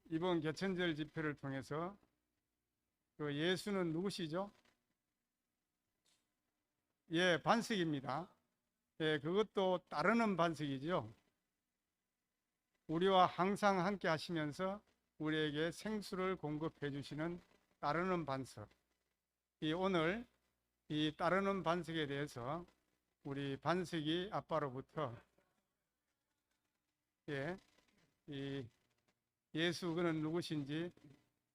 이번 개천절 집회를 통해서 그 예수는 누구시죠? 예, 반석입니다. 예, 그것도 따르는 반석이죠. 우리와 항상 함께 하시면서 우리에게 생수를 공급해 주시는 따르는 반석. 오늘 이 따르는 반석에 대해서 우리 반석이 아빠로부터 이 예수 그는 누구신지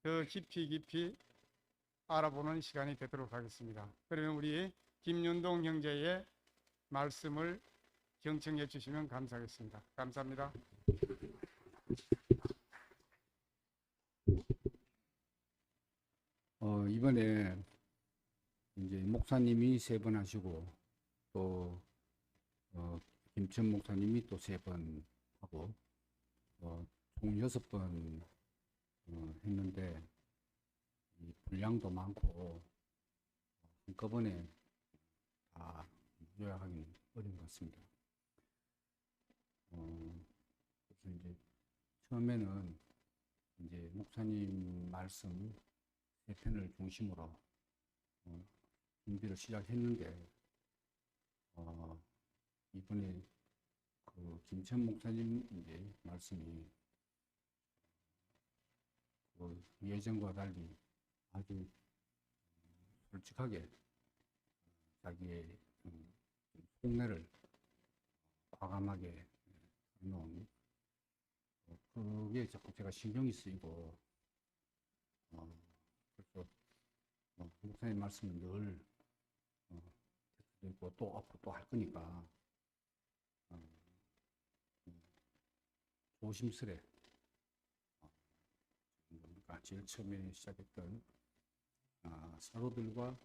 더 깊이 알아보는 시간이 되도록 하겠습니다. 그러면 우리 김윤동 형제의 말씀을 경청해 주시면 감사하겠습니다. 감사합니다. 이번에 이제 목사님이 3번 하시고 또 김천 목사님이 또 3번 하고 총 6번 했는데 이 분량도 많고 한꺼번에 다 요약하기는 어려운 것 같습니다. 그래서 이제 처음에는 이제 목사님 말씀 3편을 중심으로 준비를 시작했는데 이번에 그 김천 목사님 이제 말씀이 그 예전과 달리 아주 솔직하게 자기의 속내를 과감하게 놓은 그게 자꾸 제가 신경이 쓰이고 그래서 목사님 말씀은 늘 있고 또 앞으로 또 할 거니까 조심스레 그러니까 제일 처음에 시작했던 사도들과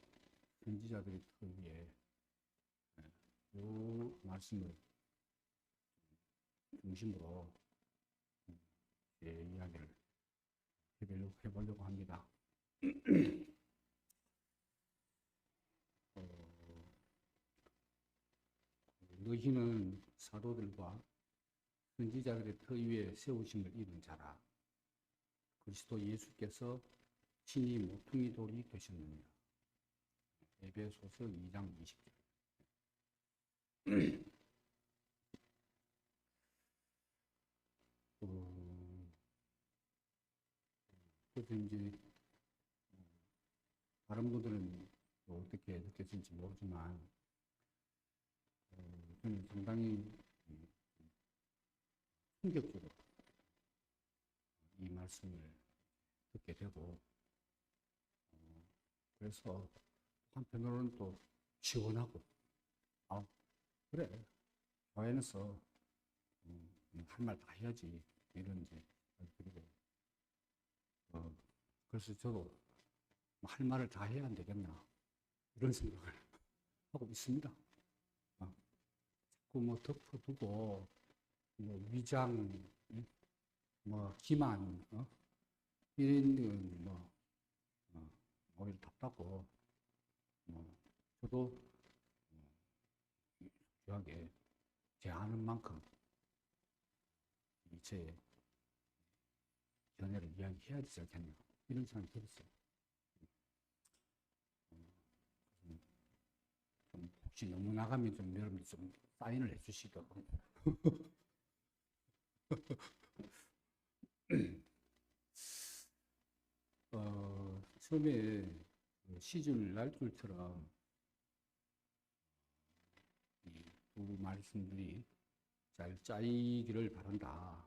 선지자들의 터위에 그 말씀을 중심으로 제 이야기를 해보려고 합니다. 너희는 사도들과 선지자들의 터 위에 세우심을 입은 자라. 그리스도 예수께서 친히 모퉁이 돌이 되셨느니라. 에베소서 2장 20절. 그래서 이제 다른 분들은 어떻게 느꼈을지 모르지만 저는 상당히 충격적으로 이 말씀을 듣게 되고 그래서 한편으로는 또 시원하고 그래 교회에서 할 말 다 해야지 이런 이제 그리고 그래서 저도 할 말을 다 해야 안 되겠나 이런 생각을 하고 있습니다. 자꾸 뭐 덮어두고 뭐 위장 뭐 기만 이런 뭐 오히려 답답하고 저도 중요하게 제 아는 만큼 제 연애를 이야기해야 되지 않겠나 이런 생각이 들었어요. 좀 혹시 너무 나가면 좀 여러분들 좀 사인을 해주시도록. 처음에 시줄 날줄처럼 이 두 말씀들이 잘 짜이기를 바란다.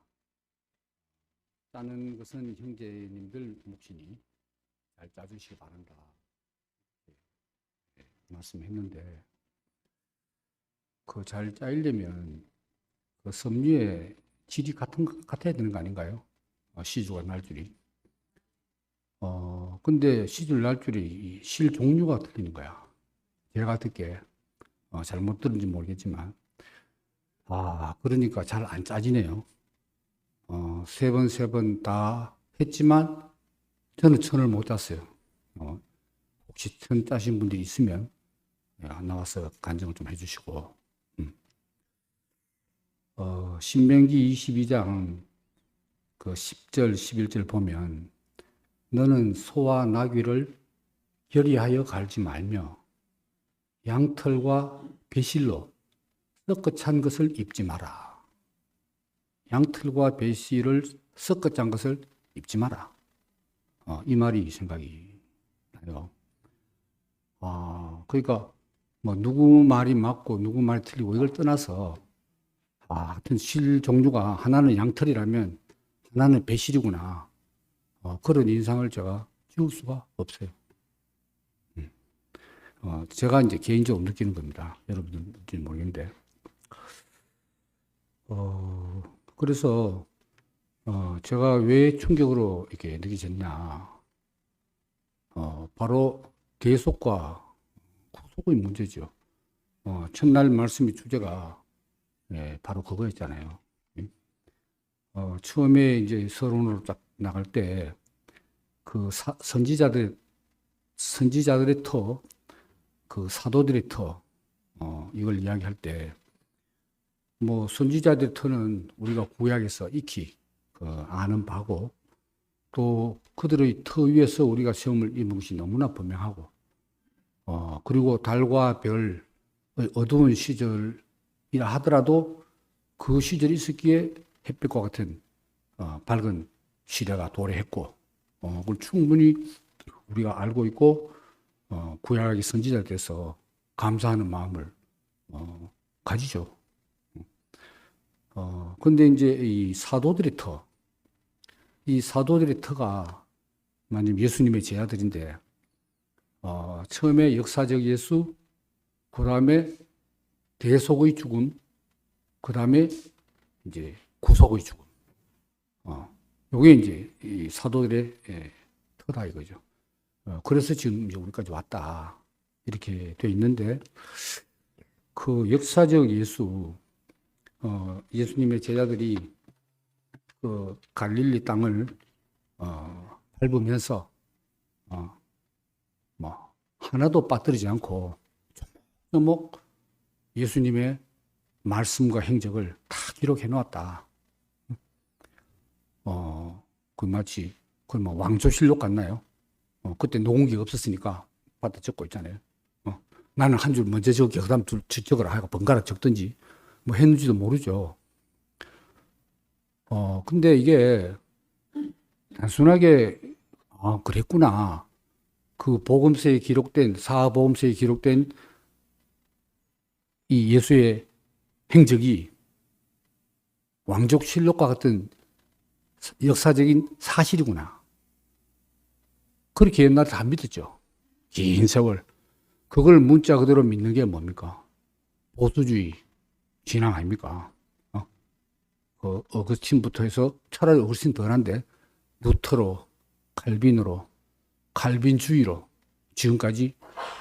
짜는 것은 형제님들 몫이니 잘 짜주시기 바란다. 말씀했는데 그 잘 짜이려면 그 섬유의 질이 같아야 되는 거 아닌가요? 시줄과 날줄이. 근데 시줄 날줄이 실 종류가 틀리는 거야. 제가 듣기에 잘못 들은지 모르겠지만 그러니까 잘 안 짜지네요. 3번 다 했지만 저는 천을 못 짰어요. 혹시 천 짜신 분들이 있으면 나와서 간증을 좀 해주시고 신명기 22장 그 10절, 11절 보면 너는 소와 나귀를 결의하여 갈지 말며 양털과 배실로 섞어 찬 것을 입지 마라. 양털과 배실을 섞어 짠 것을 입지 마라. 이 말이 생각이 나요. 그러니까 뭐 누구 말이 맞고 누구 말이 틀리고 이걸 떠나서 하여튼 실 종류가 하나는 양털이라면 하나는 배실이구나. 그런 인상을 제가 지울 수가 없어요. 제가 이제 개인적으로 느끼는 겁니다. 여러분들 느낄지 모르겠는데. 그래서 제가 왜 충격으로 이렇게 느껴졌냐. 바로 대속과 구속의 문제죠. 첫날 말씀의 주제가 바로 그거였잖아요. 처음에 이제 서론으로 딱 나갈 때 그 선지자들의 터, 그 사도들의 터, 이걸 이야기할 때, 뭐 선지자들의 터는 우리가 구약에서 익히 아는 바고, 또 그들의 터 위에서 우리가 시험을 입은 것이 너무나 분명하고, 그리고 달과 별의 어두운 시절이라 하더라도 그 시절이 있었기에 햇빛과 같은 밝은 시대가 도래했고, 그걸 충분히 우리가 알고 있고, 구약의 선지자들에서 감사하는 마음을 가지죠. 근데 이제 이 사도들의 터, 이 사도들의 터가 만약 예수님의 제자들인데, 처음에 역사적 예수, 그 다음에 대속의 죽음, 그 다음에 이제 구속의 죽음. 요게 이제 이 사도들의 터다 이거죠. 그래서 지금 이제 우리까지 왔다. 이렇게 돼 있는데, 그 역사적 예수, 예수님의 제자들이 그 갈릴리 땅을 밟으면서 뭐 하나도 빠뜨리지 않고 조목조목 예수님의 말씀과 행적을 다 기록해 놓았다. 그 마치 그 뭐 왕조실록 같나요? 그때 녹음기가 없었으니까 받아 적고 있잖아요. 나는 한 줄 먼저 적게 그다음 줄 적어라 하고 번갈아 적든지 뭐 했는지도 모르죠. 근데 이게 단순하게 그랬구나. 그 복음서에 기록된 사복음서에 기록된 이 예수의 행적이 왕족실록과 같은 역사적인 사실이구나. 그렇게 옛날에 다 믿었죠. 긴 세월. 그걸 문자 그대로 믿는 게 뭡니까? 보수주의 신앙 아닙니까? 그 어거스틴부터 해서 차라리 훨씬 덜한데 루터로, 칼빈으로, 칼빈주의로 지금까지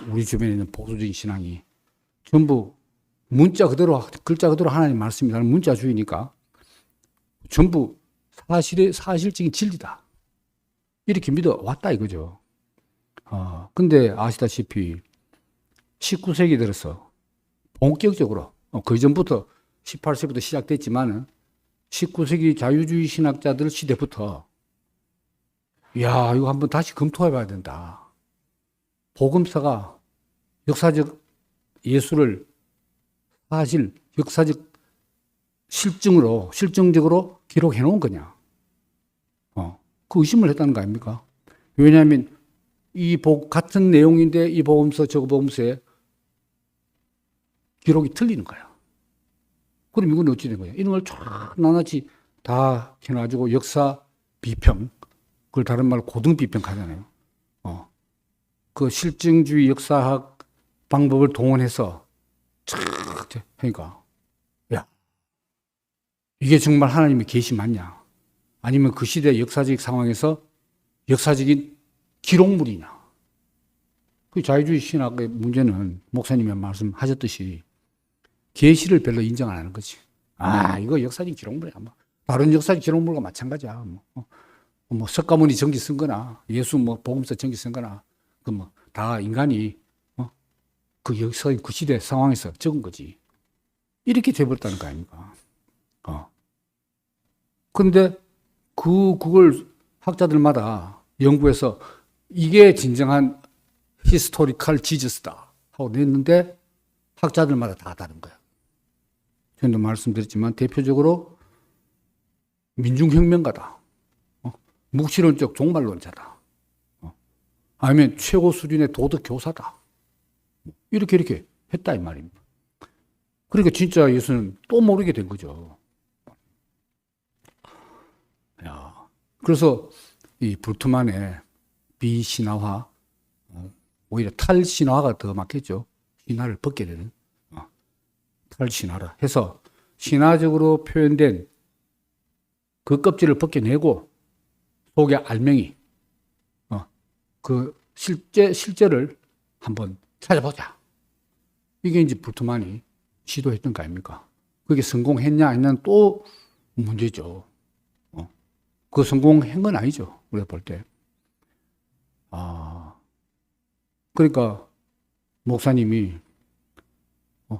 우리 주변에 있는 보수적인 신앙이 전부 문자 그대로, 글자 그대로 하나님 말씀이라는 문자주의니까 전부 사실적인 진리다. 이렇게 믿어왔다 이거죠. 근데 아시다시피 19세기 들어서 본격적으로, 그 전부터 18세부터 시작됐지만은 19세기 자유주의 신학자들 시대부터 이거 한번 다시 검토해 봐야 된다. 복음서가 역사적 예수를 사실 역사적 실증적으로 기록해 놓은 거냐. 그 의심을 했다는 거 아닙니까? 왜냐하면 같은 내용인데 이 복음서 저 복음서에 기록이 틀리는 거야. 그럼 이건 어찌 된 거야? 이런 걸 쫙 나눠지 다 해놔가지고 역사 비평, 그걸 다른 말로 고등 비평 하잖아요. 그 실증주의 역사학 방법을 동원해서 쫙 하니까, 이게 정말 하나님의 계시 맞냐? 아니면 그 시대 역사적 상황에서 역사적인 기록물이냐? 그 자유주의 신학의 문제는 목사님이 말씀하셨듯이 계시를 별로 인정 안 하는 거지. 이거 역사적 기록물이야. 다른 역사적 기록물과 마찬가지야. 뭐 석가모니 전기 쓴 거나 예수 복음서 전기 쓴 거나 다 인간이 그 역사의 그 시대 상황에서 적은 거지. 이렇게 돼버렸다는 거 아닙니까? 그런데 그걸 학자들마다 연구해서 이게 진정한 히스토리컬 지저스다 하고 냈는데 학자들마다 다 다른 거야. 전도 말씀드렸지만 대표적으로 민중혁명가다. 묵시론적 종말론자다. 아니면 최고 수준의 도덕 교사다. 이렇게 했다 이 말입니다. 그러니까 진짜 예수는 또 모르게 된 거죠. 야, 그래서 이 불투만의 비신화화, 오히려 탈신화가 더 맞겠죠. 신화를 벗게 되는 탈신화라 해서 신화적으로 표현된 그 껍질을 벗겨내고 속의 알맹이, 그 실제를 한번 찾아보자. 이게 이제 불투만이 시도했던 거 아닙니까? 그게 성공했냐 아니냐는 또 문제죠. 그 성공한 건 아니죠. 우리가 볼 때. 그러니까 목사님이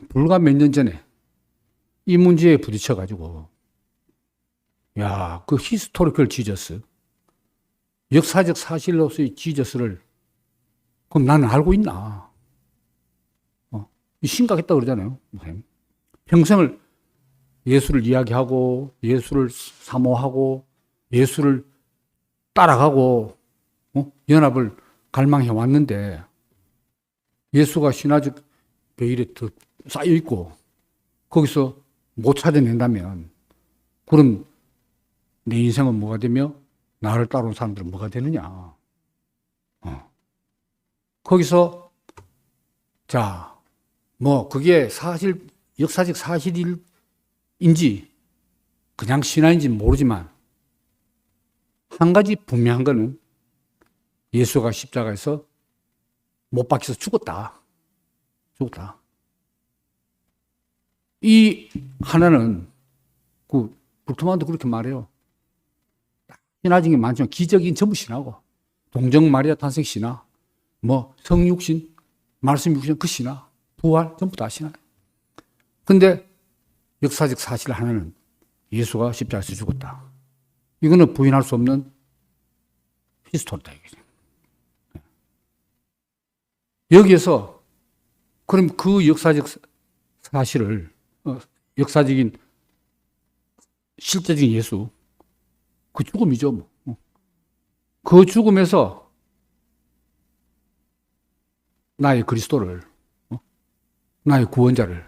불과 몇 년 전에 이 문제에 부딪혀가지고, 야, 그 히스토리컬 지저스, 역사적 사실로서의 지저스를 그럼 나는 알고 있나? 심각했다 그러잖아요. 평생을 예수를 이야기하고 예수를 사모하고 예수를 따라가고 연합을 갈망해 왔는데 예수가 신화적 베일에 더 쌓여 있고 거기서 못 찾아낸다면 그럼 내 인생은 뭐가 되며 나를 따라온 사람들은 뭐가 되느냐. 거기서 자, 뭐 그게 사실 역사적 사실인지 그냥 신화인지 모르지만 한 가지 분명한 거는 예수가 십자가에서 못 박혀서 죽었다. 이 하나는 그 불투만도 그렇게 말해요. 신화적인 게 많지만 기적인 전부 신화고 동정 마리아 탄생 신화, 뭐 성육신, 말씀 육신 그 신화, 부활 전부 다 신화. 근데 역사적 사실 하나는 예수가 십자가에서 죽었다. 이거는 부인할 수 없는 히스토리다 이거죠. 여기에서 그럼 그 역사적 사실을 역사적인 실제적인 예수 그 죽음이죠. 뭐. 그 죽음에서 나의 그리스도를 나의 구원자를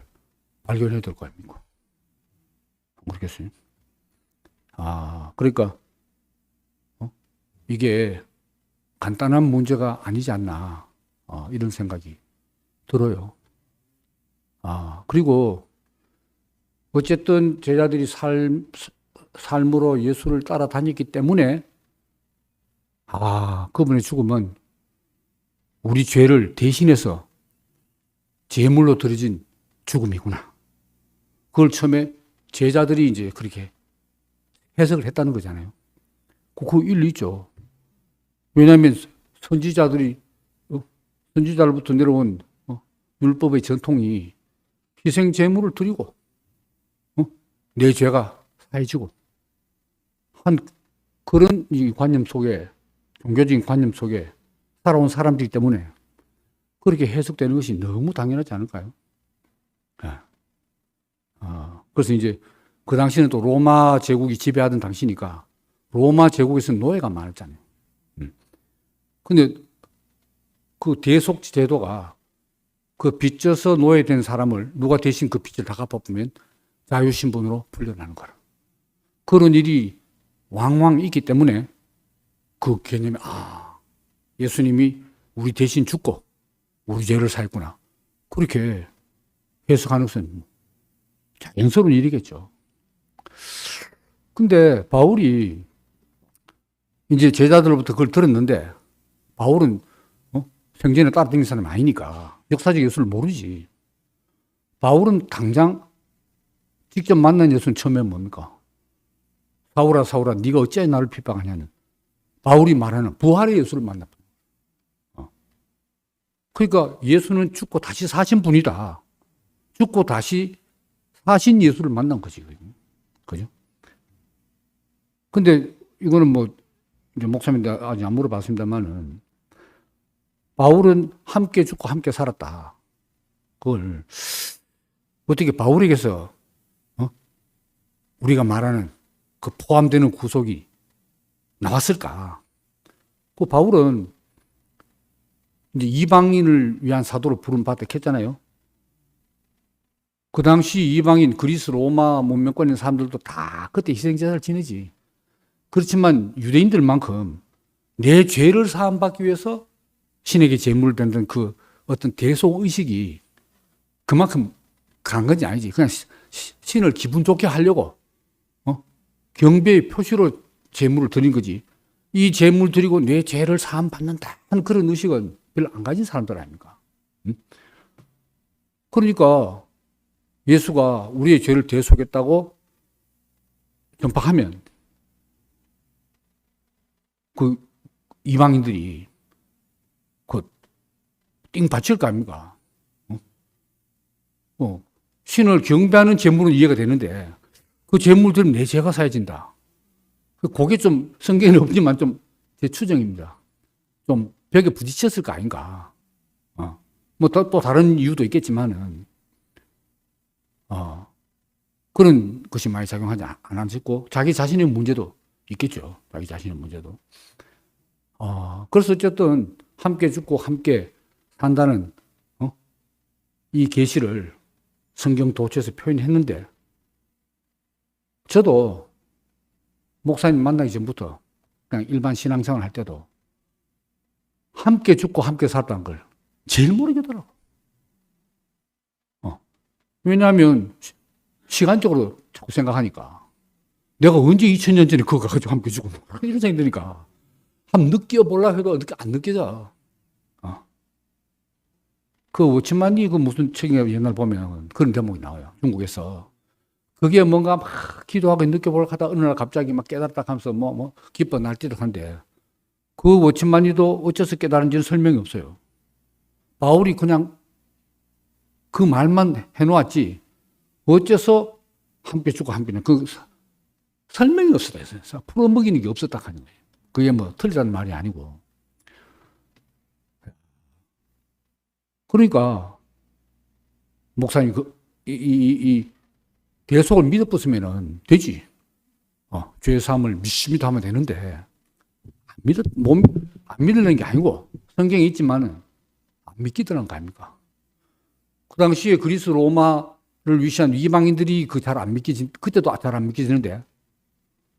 발견해야 될 거 아닙니까? 그렇겠어요? 그러니까 이게 간단한 문제가 아니지 않나 이런 생각이 들어요. 그리고 어쨌든 제자들이 삶으로 예수를 따라다녔기 때문에 그분의 죽음은 우리 죄를 대신해서 제물로 드려진 죽음이구나. 그걸 처음에 제자들이 이제 그렇게 해석을 했다는 거잖아요. 그 일리 있죠. 왜냐하면 선지자로부터 내려온 율법의 전통이 희생 제물을 드리고 내 죄가 사해지고 한 그런 이 관념 속에 종교적인 관념 속에 살아온 사람들이기 때문에 그렇게 해석되는 것이 너무 당연하지 않을까요? 그래서 이제 그 당시는 또 로마 제국이 지배하던 당시니까 로마 제국에서는 노예가 많았잖아요. 근데 그 대속 제도가 그 빚져서 노예된 사람을 누가 대신 그 빚을 다 갚아보면 자유신분으로 풀려나는 거라. 그런 일이 왕왕 있기 때문에 그 개념이 예수님이 우리 대신 죽고 우리 죄를 사했구나. 그렇게 해석하는 것은 자연스러운 일이겠죠. 근데 바울이 이제 제자들로부터 그걸 들었는데 바울은 생전에 따라다니는 사람이 아니니까 역사적 예수를 모르지. 바울은 당장 직접 만난 예수는 처음에 뭡니까? 사울아 사울아 네가 어찌하여 나를 핍박하냐는 바울이 말하는 부활의 예수를 만났다. 그러니까 예수는 죽고 다시 사신 분이다. 죽고 다시 사신 예수를 만난 거지. 그죠? 근데 이거는 뭐 이제 목사님한테 아직 안 물어봤습니다만은 바울은 함께 죽고 함께 살았다. 그걸 어떻게 바울에게서 우리가 말하는 그 포함되는 구속이 나왔을까? 그 바울은 이제 이방인을 위한 사도로 부름 받았겠잖아요. 그 당시 이방인 그리스 로마 문명권에 있는 사람들도 다 그때 희생제사를 지내지. 그렇지만 유대인들만큼 내 죄를 사함받기 위해서 신에게 제물을 드는 그 어떤 대속 의식이 그만큼 강한 건지 아니지. 그냥 신을 기분 좋게 하려고 경배의 표시로 제물을 드린 거지. 이 제물 드리고 내 죄를 사함받는다 하는 그런 의식은 별로 안 가진 사람들 아닙니까? 그러니까 예수가 우리의 죄를 대속했다고 전파하면 그 이방인들이 띵 받칠 거 아닙니까? 신을 경배하는 제물은 이해가 되는데 그 제물 들으면 내 죄가 사해진다. 그게 좀 성경에는 없지만 좀 제 추정입니다. 좀 벽에 부딪혔을 거 아닌가. 뭐 또 다른 이유도 있겠지만은 그런 것이 많이 작용하지 않았고 자기 자신의 문제도 있겠죠. 자기 자신의 문제도. 그래서 어쨌든 함께 죽고 함께 산다는 이 계시를 성경 도처에서 표현했는데 저도 목사님 만나기 전부터 그냥 일반 신앙생활 할 때도 함께 죽고 함께 살았다는 걸 제일 모르겠더라고. 왜냐하면 시간적으로 자꾸 생각하니까 내가 언제 2000년 전에 그거 가지고 함께 죽고 이런 생각이 드니까 한번 느껴보려 해도 안 느껴져. 그 워치만이 그 무슨 책에 옛날 보면 그런 대목이 나와요. 중국에서. 그게 뭔가 막 기도하고 느껴보려고 하다 어느 날 갑자기 막 깨달았다 하면서 기뻐 날뛰듯한데 그 워치만이도 어째서 깨달은지는 설명이 없어요. 바울이 그냥 그 말만 해놓았지 어째서 함께 죽고 함께는 그 설명이 없었다 했어요. 풀어먹이는 게 없었다 하는 거예요. 그게 뭐 틀리다는 말이 아니고. 그러니까 목사님 이 대속을 믿어봤으면 되지. 죄 사함을 믿습니다 하면 되는데 안 믿으려는 게 아니고 성경에 있지만은 안 믿기더란 거 아닙니까? 그 당시에 그리스 로마를 위시한 이방인들이 잘 안 믿기지 그때도 잘 안 믿기지는데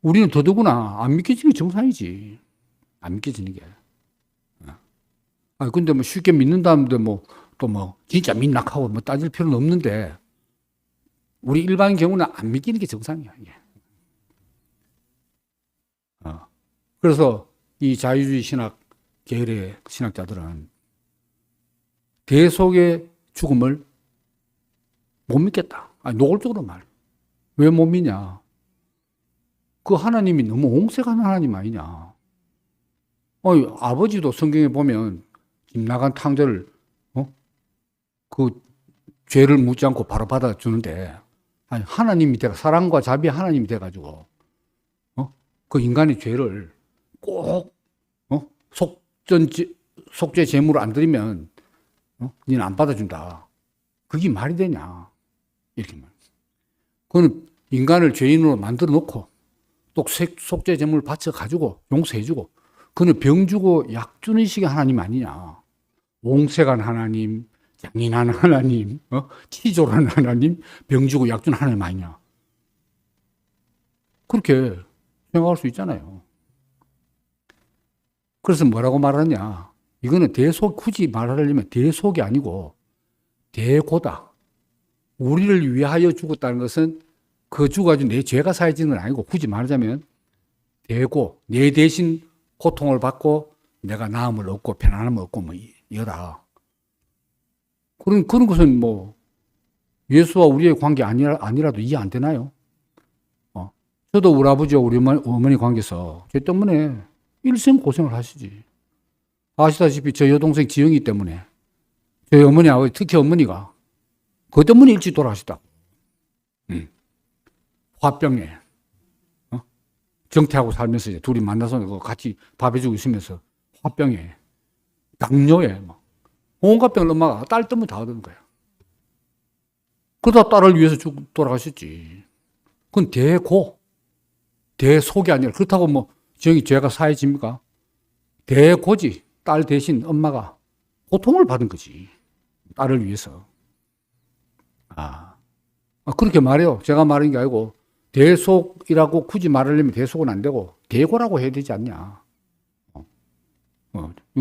우리는 더더구나 안 믿기지는 게 정상이지. 안 믿기지는 게. 근데 뭐 쉽게 믿는다는데 진짜 믿락하고 따질 필요는 없는데 우리 일반인 경우는 안 믿기는 게 정상이야. 이게. 그래서 이 자유주의 신학 계열의 신학자들은 대속의 죽음을 못 믿겠다. 노골적으로 말. 왜 못 믿냐? 그 하나님이 너무 옹색한 하나님 아니냐? 아버지도 성경에 보면 집 나간 탕자를 그 죄를 묻지 않고 바로 받아주는데 하나님이 사랑과 자비 하나님이 돼가지고 그 인간의 죄를 꼭 속죄 제물을 안 드리면 니는 안 받아준다. 그게 말이 되냐? 이렇게 말. 그거는 인간을 죄인으로 만들어 놓고 또 속죄 제물을 바쳐 가지고 용서해주고 그는 병 주고 약 주는 식의 하나님 아니냐? 옹색한 하나님, 장인한 하나님, 치졸한 하나님, 병 주고 약 주는 하나님 아니냐? 그렇게 생각할 수 있잖아요. 그래서 뭐라고 말하냐? 이거는 굳이 말하려면 대속이 아니고 대고다. 우리를 위하여 죽었다는 것은 그 죽어가지고 내 죄가 사해지는 건 아니고 굳이 말하자면 대고, 내 대신 고통을 받고 내가 나음을 얻고 편안함을 얻고 이거다. 그런 것은 예수와 우리의 관계 아니라도 이해 안 되나요? 저도 우리 아버지와 우리 어머니 관계에서 죄 때문에 일생 고생을 하시지. 아시다시피 저 여동생 지영이 때문에 저희 어머니 아버지 특히 어머니가 그것 때문에 일찍 돌아가셨다. 화병에 정태하고 살면서 이제 둘이 만나서 같이 밥 해주고 있으면서 화병에, 당뇨에, 막 온갖 병을 엄마가 딸 때문에 다 얻은 거야. 그러다 딸을 위해서 돌아가셨지. 그건 대속이 아니라, 그렇다고 뭐, 죄가 사해집니까? 대고지. 딸 대신 엄마가 고통을 받은 거지. 딸을 위해서. 그렇게 말해요. 제가 말한 게 아니고, 대속이라고 굳이 말하려면 대속은 안 되고, 대고라고 해야 되지 않냐.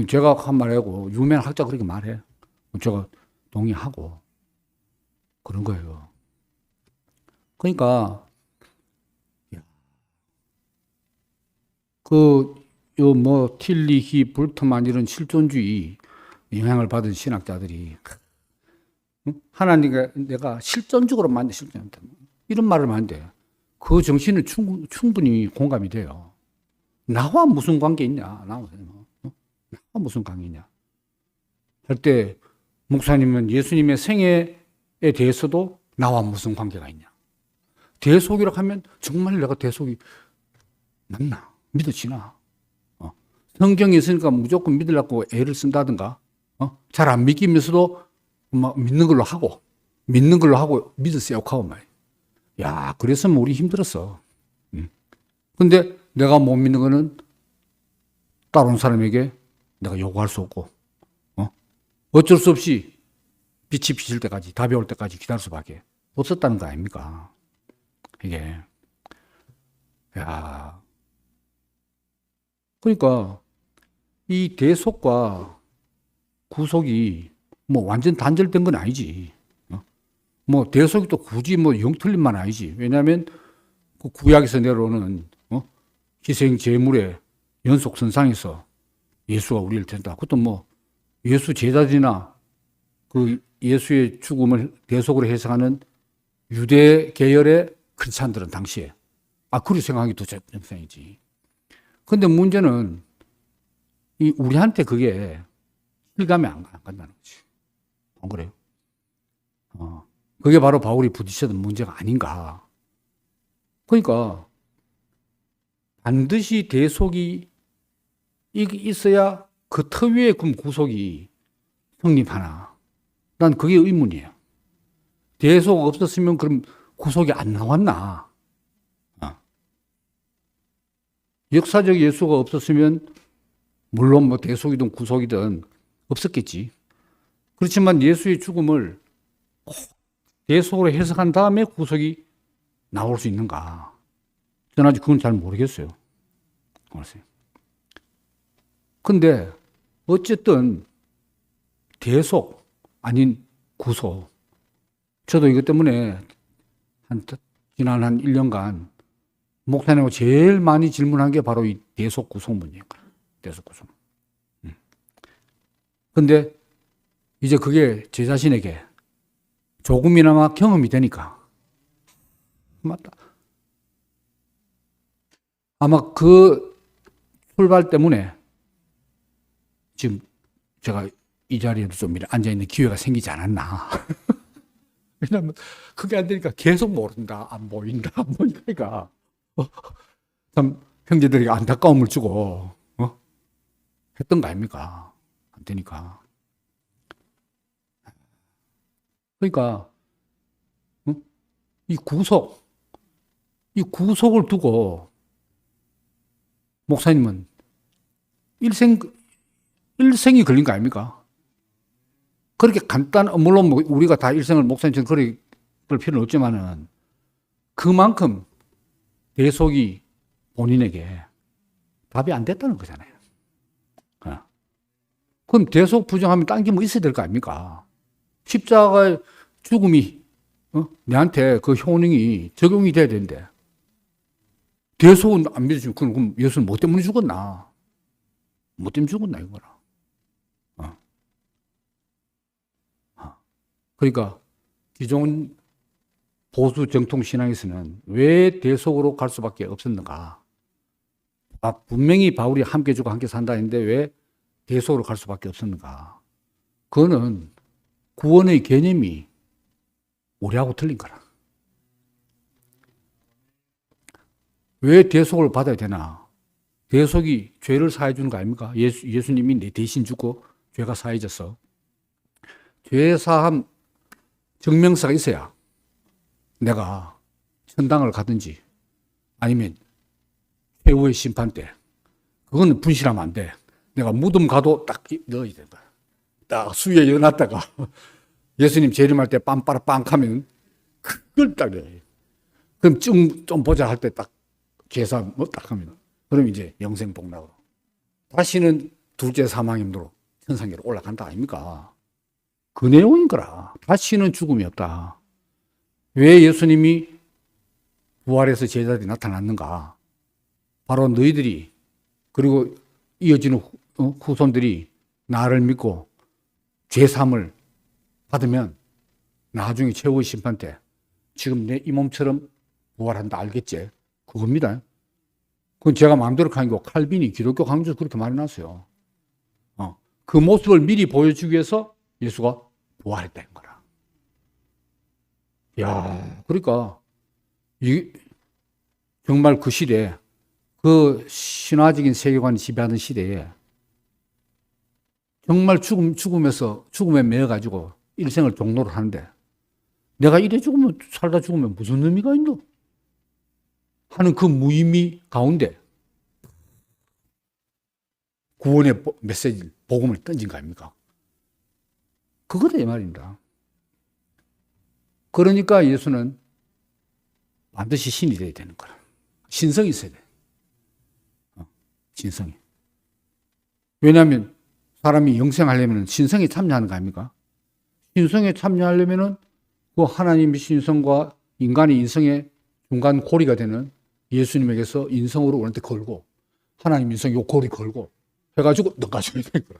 제가 한 말하고, 유명한 학자 그렇게 말해. 제가 동의하고. 그런 거예요. 그러니까, 틸리히, 불트만 이런 실존주의 영향을 받은 신학자들이 하나님과 내가 실존적으로 만든 실존한다. 이런 말을 하는데 그 정신은 충분히 공감이 돼요. 나와 무슨 관계 있냐? 나와 무슨 관계 있냐? 할 때 목사님은 예수님의 생애에 대해서도 나와 무슨 관계가 있냐? 대속이라고 하면 정말 내가 대속이 맞나? 믿어지나? 성경이 있으니까 무조건 믿으려고 애를 쓴다든가, 잘 안 믿기면서도 막 믿는 걸로 하고 믿으세요 하고 말이야. 야, 그랬으면 우리 힘들었어. 근데 내가 못 믿는 거는 다른 사람에게 내가 요구할 수 없고, 어쩔 수 없이 빛이 비칠 때까지, 답이 올 때까지 기다릴 수밖에 없었다는 거 아닙니까? 이게. 야. 그러니까 이 대속과 구속이 뭐 완전 단절된 건 아니지. 뭐 대속이 또 굳이 뭐 영틀림만 아니지. 왜냐하면 그 구약에서 내려오는 희생 제물의 연속선상에서 예수가 우리를 된다. 그것도 뭐 예수 제자들이나 그 예수의 죽음을 대속으로 해석하는 유대 계열의 크리스찬들은 당시에 그렇게 생각하기 더 정상이지. 근데 문제는 우리한테 그게 실감이 안 간다는 거지. 안 그래요? 그게 바로 바울이 부딪혔던 문제가 아닌가. 그러니까 반드시 대속이 있어야 그 터 위에 구속이 성립하나. 난 그게 의문이에요. 대속 없었으면 그럼 구속이 안 나왔나? 역사적 예수가 없었으면 물론 뭐 대속이든 구속이든 없었겠지. 그렇지만 예수의 죽음을 꼭 대속으로 해석한 다음에 구속이 나올 수 있는가? 저는 아직 그건 잘 모르겠어요. 근데 어쨌든 대속 아닌 구속. 저도 이것 때문에 지난 한 1년간 목사님하고 제일 많이 질문한 게 바로 이 대속 구속문이에요. 대속 구속. 근데 이제 그게 제 자신에게 조금이나마 경험이 되니까 맞다. 아마 그 출발 때문에 지금 제가 이 자리에도 좀 앉아있는 기회가 생기지 않았나. 왜냐하면 그게 안 되니까 계속 모른다, 안 보인다, 안 보이니까. 참 형제들에게 안타까움을 주고 했던 거 아닙니까? 안 되니까. 그러니까 이 구속을 두고 목사님은 일생이 걸린 거 아닙니까? 그렇게 물론 우리가 다 일생을 목사님처럼 그럴 필요는 없지만은 그만큼 대속이 본인에게 답이 안 됐다는 거잖아요. 그럼 대속 부정하면 딴 게 뭐 있어야 될 거 아닙니까? 십자가의 죽음이 내한테 그 효능이 적용이 돼야 되는데 대속은 안 믿어주면 그럼 예수는 뭐 때문에 죽었나? 뭐 때문에 죽었나 이거라. 그러니까 기존 보수 정통 신앙에서는 왜 대속으로 갈 수밖에 없었는가? 분명히 바울이 함께 죽고 함께 산다 했는데 왜 대속으로 갈 수밖에 없었는가? 그거는 구원의 개념이 우리하고 틀린 거라. 왜 대속을 받아야 되나? 대속이 죄를 사해 주는 거 아닙니까? 예수님이 내 대신 죽고 죄가 사해져서 죄 사함 증명서가 있어야 내가 천당을 가든지 아니면 최후의 심판 때 그거는 분실하면 안 돼. 내가 무덤 가도 딱 넣어야 된다. 딱 수위에 넣어놨다가 예수님 재림할 때 빰빠라빵 하면 그걸 딱 해. 그럼 좀 보자 할 때 딱 죄사 뭐 딱 하면 그럼 이제 영생 복락으로 다시는 둘째 사망 힘으로 천상계로 올라간다 아닙니까? 그 내용인 거라. 다시는 죽음이 없다. 왜 예수님이 부활해서 제자들이 나타났는가? 바로 너희들이 그리고 이어지는 후손들이 나를 믿고 죄사함을 받으면 나중에 최후의 심판 때 지금 내 이 몸처럼 부활한다 알겠지? 그겁니다. 그건 제가 마음대로 하는 거 칼빈이 기독교 강조에서 그렇게 말해놨어요. 그 모습을 미리 보여주기 위해서 예수가 부활했다는 거라. 야, 그러니까 정말 그 시대에 그 신화적인 세계관이 지배하는 시대에 정말 죽음에 매여가지고 일생을 종로를 하는데 내가 이래 죽으면 살다 죽으면 무슨 의미가 있노? 하는 그 무의미 가운데 구원의 메시지, 복음을 던진 거 아닙니까? 그거다 이 말입니다. 그러니까 예수는 반드시 신이 되어야 되는 거라. 신성이 있어야 돼. 신성이. 왜냐하면 사람이 영생하려면 신성에 참여하는 거 아닙니까? 신성에 참여하려면 그 하나님의 신성과 인간의 인성의 중간 고리가 되는 예수님에게서 인성으로 우리한테 걸고 하나님 인성 요 고리 걸고 해가지고 넣어가줘야 되는 거야.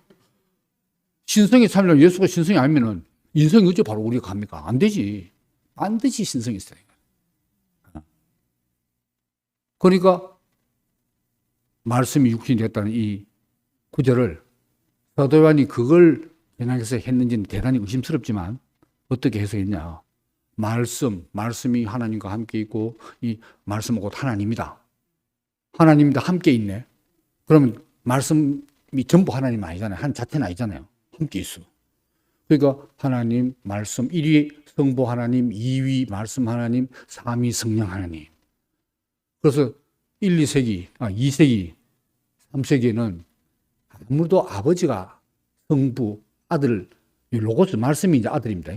신성에 참여하면 예수가 신성이 아니면은 인성이 어째 바로 우리가 갑니까? 안 되지. 반드시 신성이 있어야 돼. 그러니까 말씀이 육신이 됐다는 이 구절을 사도 요한이 그걸 변형해서 했는지는 대단히 의심스럽지만 어떻게 해석했냐. 말씀이 하나님과 함께 있고 이 말씀은 곧 하나님이다. 하나님이다 함께 있네. 그러면 말씀이 전부 하나님 아니잖아요. 한 자체는 아니잖아요. 함께 있어. 그러니까 하나님, 말씀 1위 성부 하나님, 2위 말씀 하나님, 3위 성령 하나님. 그래서 2세기, 3세기에는 아무도 아버지가 성부, 아들, 로고스 말씀이 이제 아들입니다.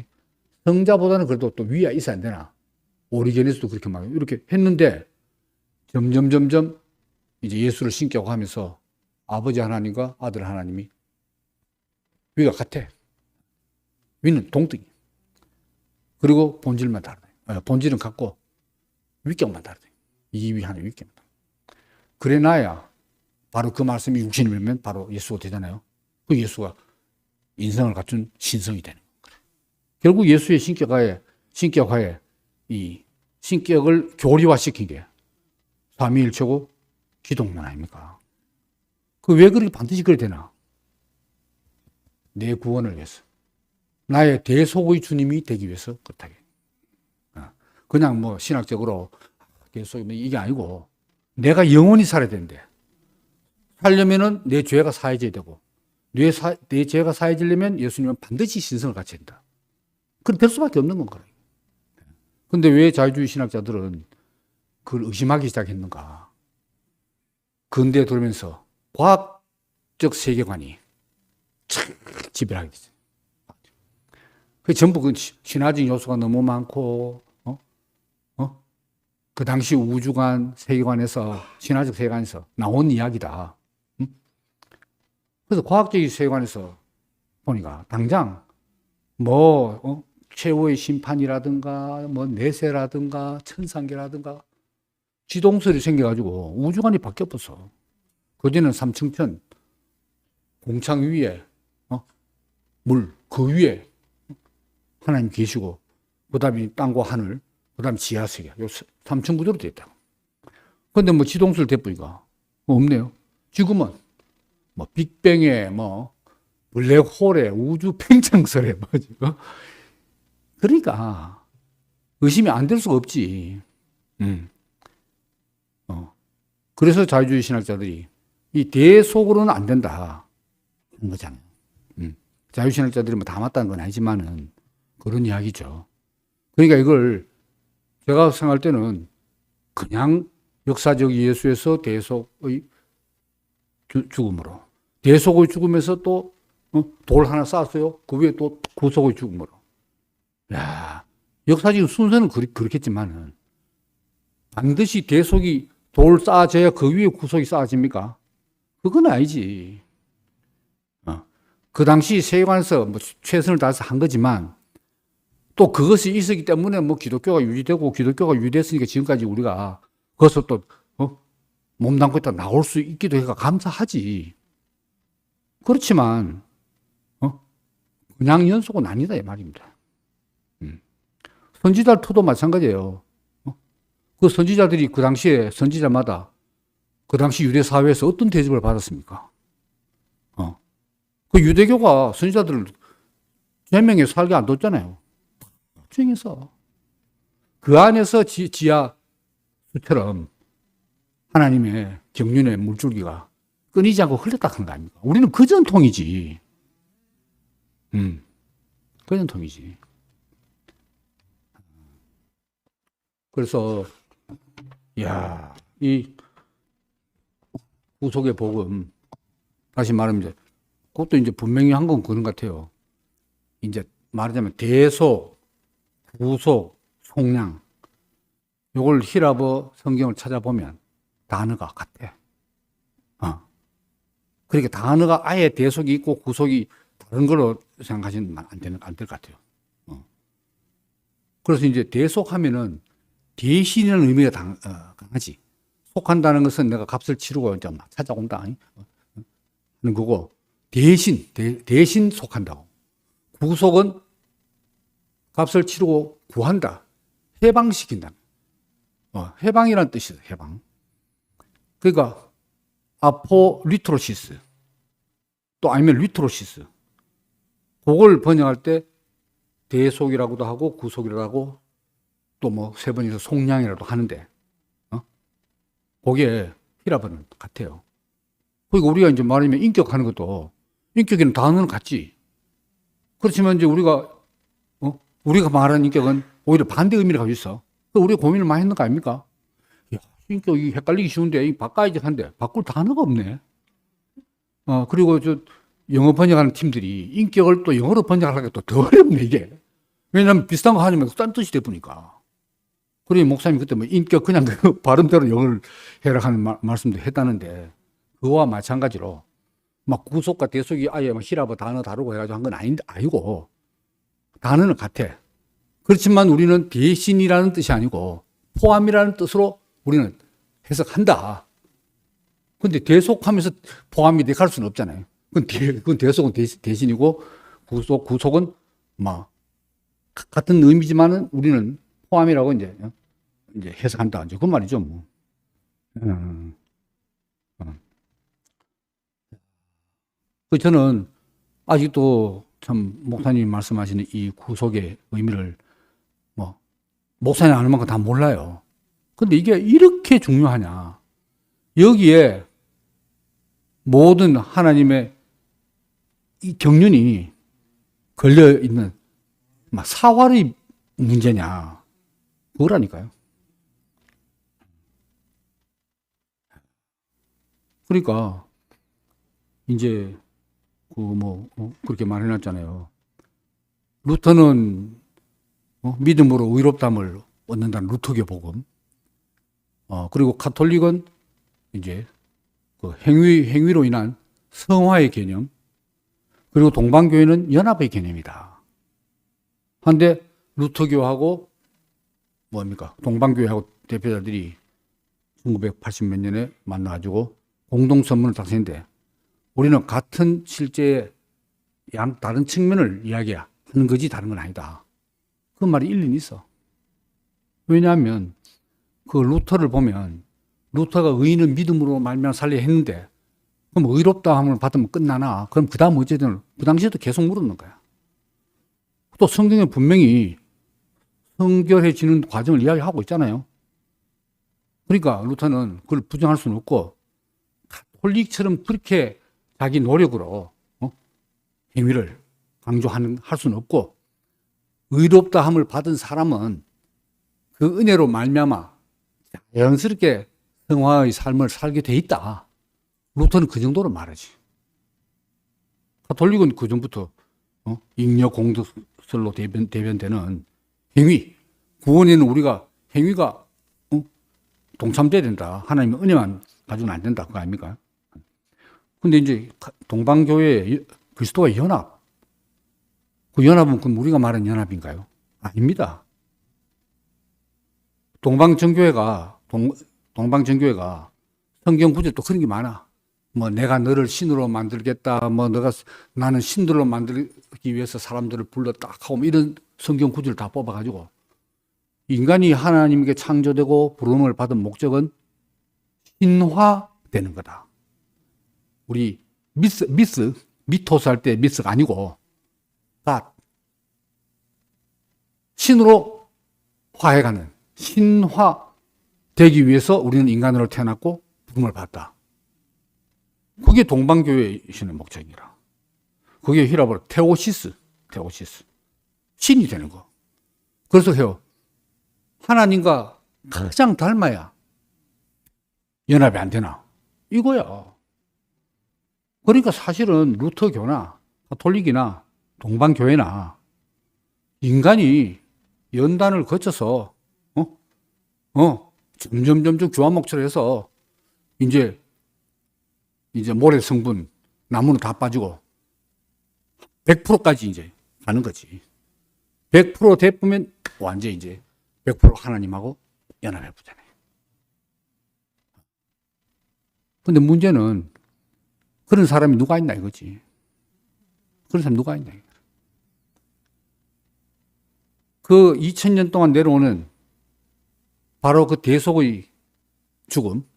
성자보다는 그래도 또 위에 있어야 안 되나? 오리게네스도 그렇게 막 이렇게 했는데 점점 이제 예수를 신격화 하면서 아버지 하나님과 아들 하나님이 위가 같아. 위는 동등이. 그리고 본질만 다르다. 본질은 같고 위격만 다르다. 이위 하나 위격만 다르다. 그래 놔야 바로 그 말씀이 육신이면 바로 예수가 되잖아요. 그 예수가 인성을 갖춘 신성이 되는 거예요. 결국 예수의 신격화에 이 신격을 교리화시킨 게 삼위일체고 기독론 아닙니까? 그 왜 그렇게 반드시 그래야 되나? 내 구원을 위해서. 나의 대속의 주님이 되기 위해서 그렇다게. 그냥 뭐 신학적으로 대속 이게 아니고 내가 영원히 살아야 되는데 살려면은 내 죄가 사해져야 되고 내 죄가 사해지려면 예수님은 반드시 신성을 갖춰야 된다. 그럼 될 수밖에 없는 건가? 그런데 왜 자유주의 신학자들은 그걸 의심하기 시작했는가? 근대에 들어오면서 과학적 세계관이 지배를 하게 되죠. 그 전부 그 신화적 요소가 너무 많고, 그 당시 우주관 세계관에서, 신화적 세계관에서 나온 이야기다. 그래서 과학적인 세계관에서 보니까 당장 최후의 심판이라든가, 내세라든가, 천상계라든가, 지동설이 생겨가지고 우주관이 바뀌어버렸어. 그전에는 삼층천, 공창 위에, 물, 그 위에 하나님 계시고, 그 다음에 땅과 하늘, 그 다음에 지하세계, 요 삼층 구조로 되어 있다. 그런데 지동설 대뿌이가 없네요. 지금은 빅뱅에 블랙홀에 우주 팽창설에 그러니까 의심이 안 될 수가 없지. 그래서 자유주의 신학자들이 이 대속으로는 안 된다 하는 거잖아요. 자유주의 신학자들이 뭐 다 맞다는 건 아니지만은 그런 이야기죠. 그러니까 이걸 제가 생각할 때는 그냥 역사적 예수에서 대속의 죽음으로, 대속의 죽음에서 또 돌 하나 쌓았어요. 그 위에 또 구속의 죽음으로. 야, 역사적인 순서는 그렇겠지만은 반드시 대속이 돌 쌓아져야 그 위에 구속이 쌓아집니까? 그건 아니지. 그 당시 세계관에서 뭐 최선을 다해서 한 거지만 또 그것이 있었기 때문에 뭐 기독교가 유지되고 기독교가 유지됐으니까 지금까지 우리가 거기서 또 몸담고 있다 나올 수 있기도 해가 감사하지. 그렇지만 그냥 연속은 아니다 이 말입니다. 선지자들도 마찬가지예요. 그 선지자들이 그 당시에 선지자마다 그 당시 유대 사회에서 어떤 대접을 받았습니까? 그 유대교가 선지자들을 제명에 살게 안 뒀잖아요. 중에서 그 안에서 지하 수처럼 하나님의 경륜의 물줄기가 끊이지 않고 흘렀다 하는 거 아닙니까? 우리는 그 전통이지. 그 전통이지. 그래서 야, 이 구속의 복음 다시 말하면 이제 그것도 이제 분명히 한 건 그런 것 같아요. 이제 말하자면 대속, 구속, 속량 요걸 히라버 성경을 찾아보면 단어가 같아. 그러니까 단어가 아예 대속이 있고 구속이 다른 걸로 생각하시면 안 될 것 같아요. 그래서 이제 대속하면은 대신이라는 의미가 강하지. 속한다는 것은 내가 값을 치르고 이제 막 찾아온다 하는 거고, 대신 속한다고. 구속은 값을 치르고 구한다. 해방시킨다. 해방이라는 뜻이에요. 해방. 그러니까 아포리트로시스 또 아니면 리트로시스 그걸 번역할 때 대속이라고도 하고 구속이라고 하고 또 뭐 세 번이서 속량이라도 하는데 그게 히라버는 같아요. 그러니까 우리가 이제 말하면 인격하는 것도 인격에는 단어는 같지. 그렇지만 이제 우리가 말하는 인격은 오히려 반대 의미를 가지고 있어. 우리가 고민을 많이 했는 거 아닙니까? 야, 인격이 헷갈리기 쉬운데 바꿔야지 한데 바꿀 단어가 없네. 그리고 저 영어 번역하는 팀들이 인격을 또 영어로 번역하려니까 또 더 어렵네 이게. 왜냐하면 비슷한 거 하려면 딴 뜻이 돼보니까. 그러니 목사님 그때 뭐 인격 그냥 그 발음대로 영어를 해라 하는 말씀도 했다는데 그와 마찬가지로 막 구속과 대속이 아예 막 히라버 단어 다루고 해가지고 한 건 아니고 단어는 같아. 그렇지만 우리는 대신이라는 뜻이 아니고 포함이라는 뜻으로 우리는 해석한다. 근데 대속하면서 포함이 갈 수는 없잖아요. 그건 대속은 대신이고 구속은 막 같은 의미지만은 우리는 포함이라고 이제 해석한다. 이제 그 말이죠, 뭐. 저는 아직도 참 목사님이 말씀하시는 이 구속의 의미를 뭐 목사님 아는 만큼 다 몰라요. 근데 이게 이렇게 중요하냐. 여기에 모든 하나님의 이 경륜이 걸려있는 막 사활의 문제냐. 그거라니까요. 그러니까 이제 그렇게 말해놨잖아요. 루터는 믿음으로 의롭다함을 얻는다는 루터교 복음. 그리고 가톨릭은 이제 그 행위로 인한 성화의 개념. 그리고 동방교회는 연합의 개념이다. 한데 루터교하고 뭡니까? 동방교회하고 대표자들이 1980 몇 년에 만나가지고 공동선문을 작성했는데 우리는 같은 실제의 다른 측면을 이야기하는 거지 다른 건 아니다. 그 말이 일리는 있어. 왜냐하면 그 루터를 보면 루터가 의인은 믿음으로 말미암아 살려 했는데 그럼 의롭다함을 받으면 끝나나? 그럼 그 다음 어쨌든 그 당시에도 계속 물었는 거야. 또 성경에 분명히 성결해지는 과정을 이야기하고 있잖아요. 그러니까 루터는 그걸 부정할 수는 없고 가톨릭처럼 그렇게 자기 노력으로 행위를 할 수는 없고 의롭다 함을 받은 사람은 그 은혜로 말미암아 자연스럽게 성화의 삶을 살게 돼 있다. 루터는 그 정도로 말하지. 가톨릭은 그 전부터 잉여 공덕설로 대변되는 행위, 구원에는 우리가 행위가 동참돼야 된다. 하나님의 은혜만 가지고는 안 된다. 그거 아닙니까? 근데 이제 동방교회 그리스도와 연합, 그 연합은 그럼 우리가 말하는 연합인가요? 아닙니다. 동방정교회가 성경 구절도 그런 게 많아. 뭐 내가 너를 신으로 만들겠다. 뭐 나는 신들로 만들기 위해서 사람들을 불렀다 하고 이런 성경 구절을 다 뽑아가지고 인간이 하나님께 창조되고 부름을 받은 목적은 신화되는 거다. 우리 미토스 할 때 미스가 아니고 신으로 화해가는 신화되기 위해서 우리는 인간으로 태어났고 부름을 받았다. 그게 동방교회의 목적이라. 그게 히라보로 테오시스. 신이 되는 거. 그래서 해요. 하나님과 가장 닮아야 연합이 안 되나? 이거야. 그러니까 사실은 루터교나 가톨릭이나 동방교회나 인간이 연단을 거쳐서 점점 교환 목적을 해서 이제 모래 성분 나무는 다 빠지고 100%까지 이제 가는 거지. 100% 돼보면 완전 이제 100% 하나님하고 연합해 보잖아요. 근데 문제는 그런 사람이 누가 있나 이거지. 그런 사람이 누가 있나 이거지. 그 2000년 동안 내려오는 바로 그 대속의 죽음,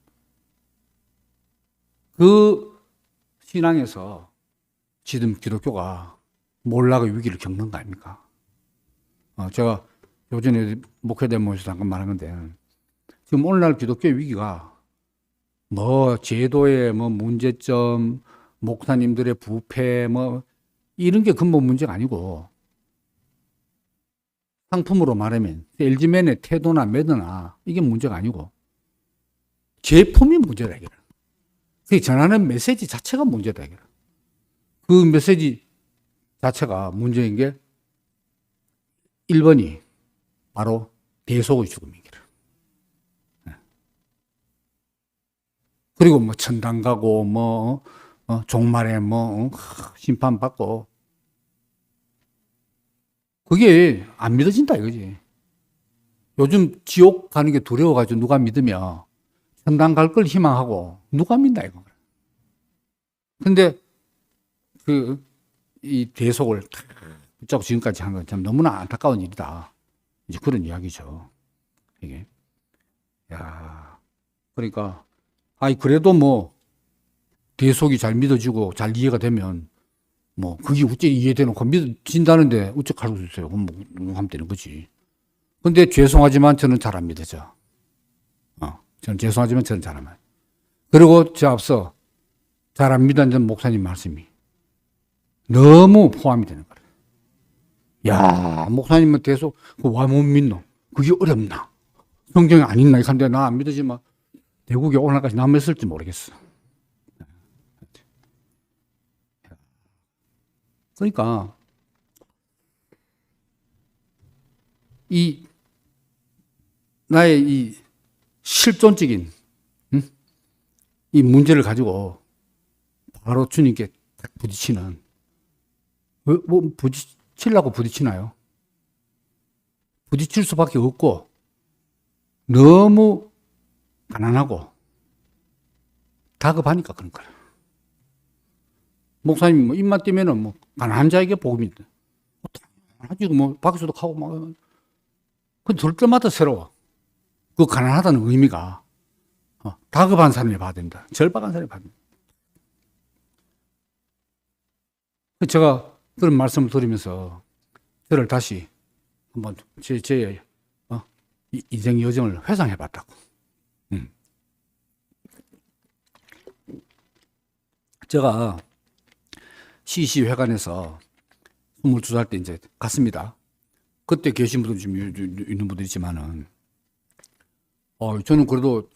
그 신앙에서 지금 기독교가 몰락의 위기를 겪는 거 아닙니까? 제가 요전에 목회대모에서 잠깐 말한 건데, 지금 오늘날 기독교의 위기가 뭐 제도의 뭐 문제점, 목사님들의 부패 뭐 이런 게 근본 문제가 아니고 상품으로 말하면 LG맨의 태도나 매너나 이게 문제가 아니고 제품이 문제다 이게. 그 전하는 메시지 자체가 문제다 이게. 그 메시지 자체가 문제인 게 1번이 바로 대속의 죽음이기라. 그리고 뭐 천당 가고 뭐 종말에 뭐 심판 받고 그게 안 믿어진다 이거지. 요즘 지옥 가는 게 두려워가지고 누가 믿으며 천당 갈 걸 희망하고 누가 믿나 이거. 근데 이 대속을 붙잡고 지금까지 한 건 참 너무나 안타까운 일이다. 이제 그런 이야기죠. 이게. 그러니까 그래도 뭐 대속이 잘 믿어지고 잘 이해가 되면 뭐 그게 어째 이해되놓고 믿어진다는데 어째 갈 수 있어요. 그럼 뭐 하면 되는 거지. 근데 죄송하지만 저는 잘 안 믿어져. 저는 죄송하지만 저는 잘 안 믿어요. 그리고 저 앞서 잘 안 믿는 목사님 말씀이 너무 포함이 되는 거예요. 야, 목사님은 대속 와 못 믿노? 그게 어렵나? 성경에 안 있나? 이런데 나 안 믿어지만 대국에 오늘까지 남았을지 모르겠어. 그러니까 나의 이 실존적인 이 문제를 가지고 바로 주님께 딱 부딪히는 뭐 부딪히려고 부딪히나요? 부딪힐 수밖에 없고 너무 가난하고 다급하니까 그런 거야. 목사님 뭐 입만 띄면은 뭐 가난한 자에게 복음인데 아직 뭐 박수도 하고 막 그 들 때마다 새로워. 그 가난하다는 의미가 다급한 사람이 봐야 된다. 절박한 사람이 봐야 된다. 제가 그런 말씀을 드리면서 저를 다시 한번 제 인생 여정을 회상해 봤다고. 제가 CC회관에서 22살 때 이제 갔습니다. 그때 계신 분들 좀 있는 분들 있지만은, 저는 그래도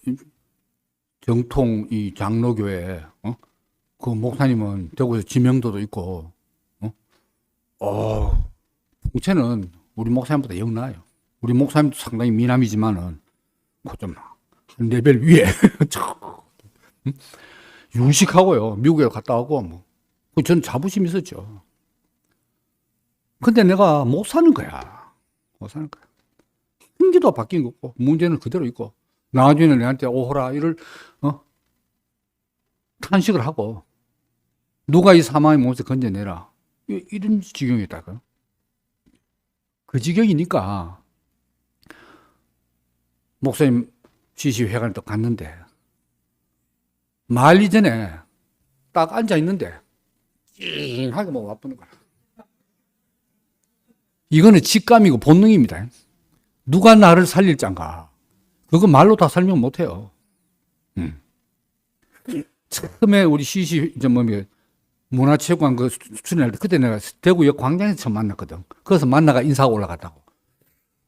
정통 이 장로교회, 그 목사님은 대구에서 지명도도 있고, 풍채는 우리 목사님보다 영 나아요. 우리 목사님도 상당히 미남이지만은, 그 좀 한 레벨 위에. 유식하고요. 미국에 갔다 오고, 뭐. 저는 자부심이 있었죠. 근데 내가 못 사는 거야. 못 사는 거야. hin기도 바뀐 거 없고, 문제는 그대로 있고, 나중에는 내한테 오호라, 이를, 탄식을 하고, 누가 이 사망의 몸에서 건져내라. 이런 지경이었다고요. 그 지경이니까, 목사님 CC회관에 또 갔는데, 말리 전에 딱 앉아 있는데, 찡하게 뭐 와보는 거야. 이거는 직감이고 본능입니다. 누가 나를 살릴 짠가. 그거 말로 다 설명 못 해요. 처음에 우리 CC, 문화체육관 그 출연할 때, 그때 내가 대구역 광장에서 처음 만났거든. 거기서 만나가 인사하고 올라갔다고.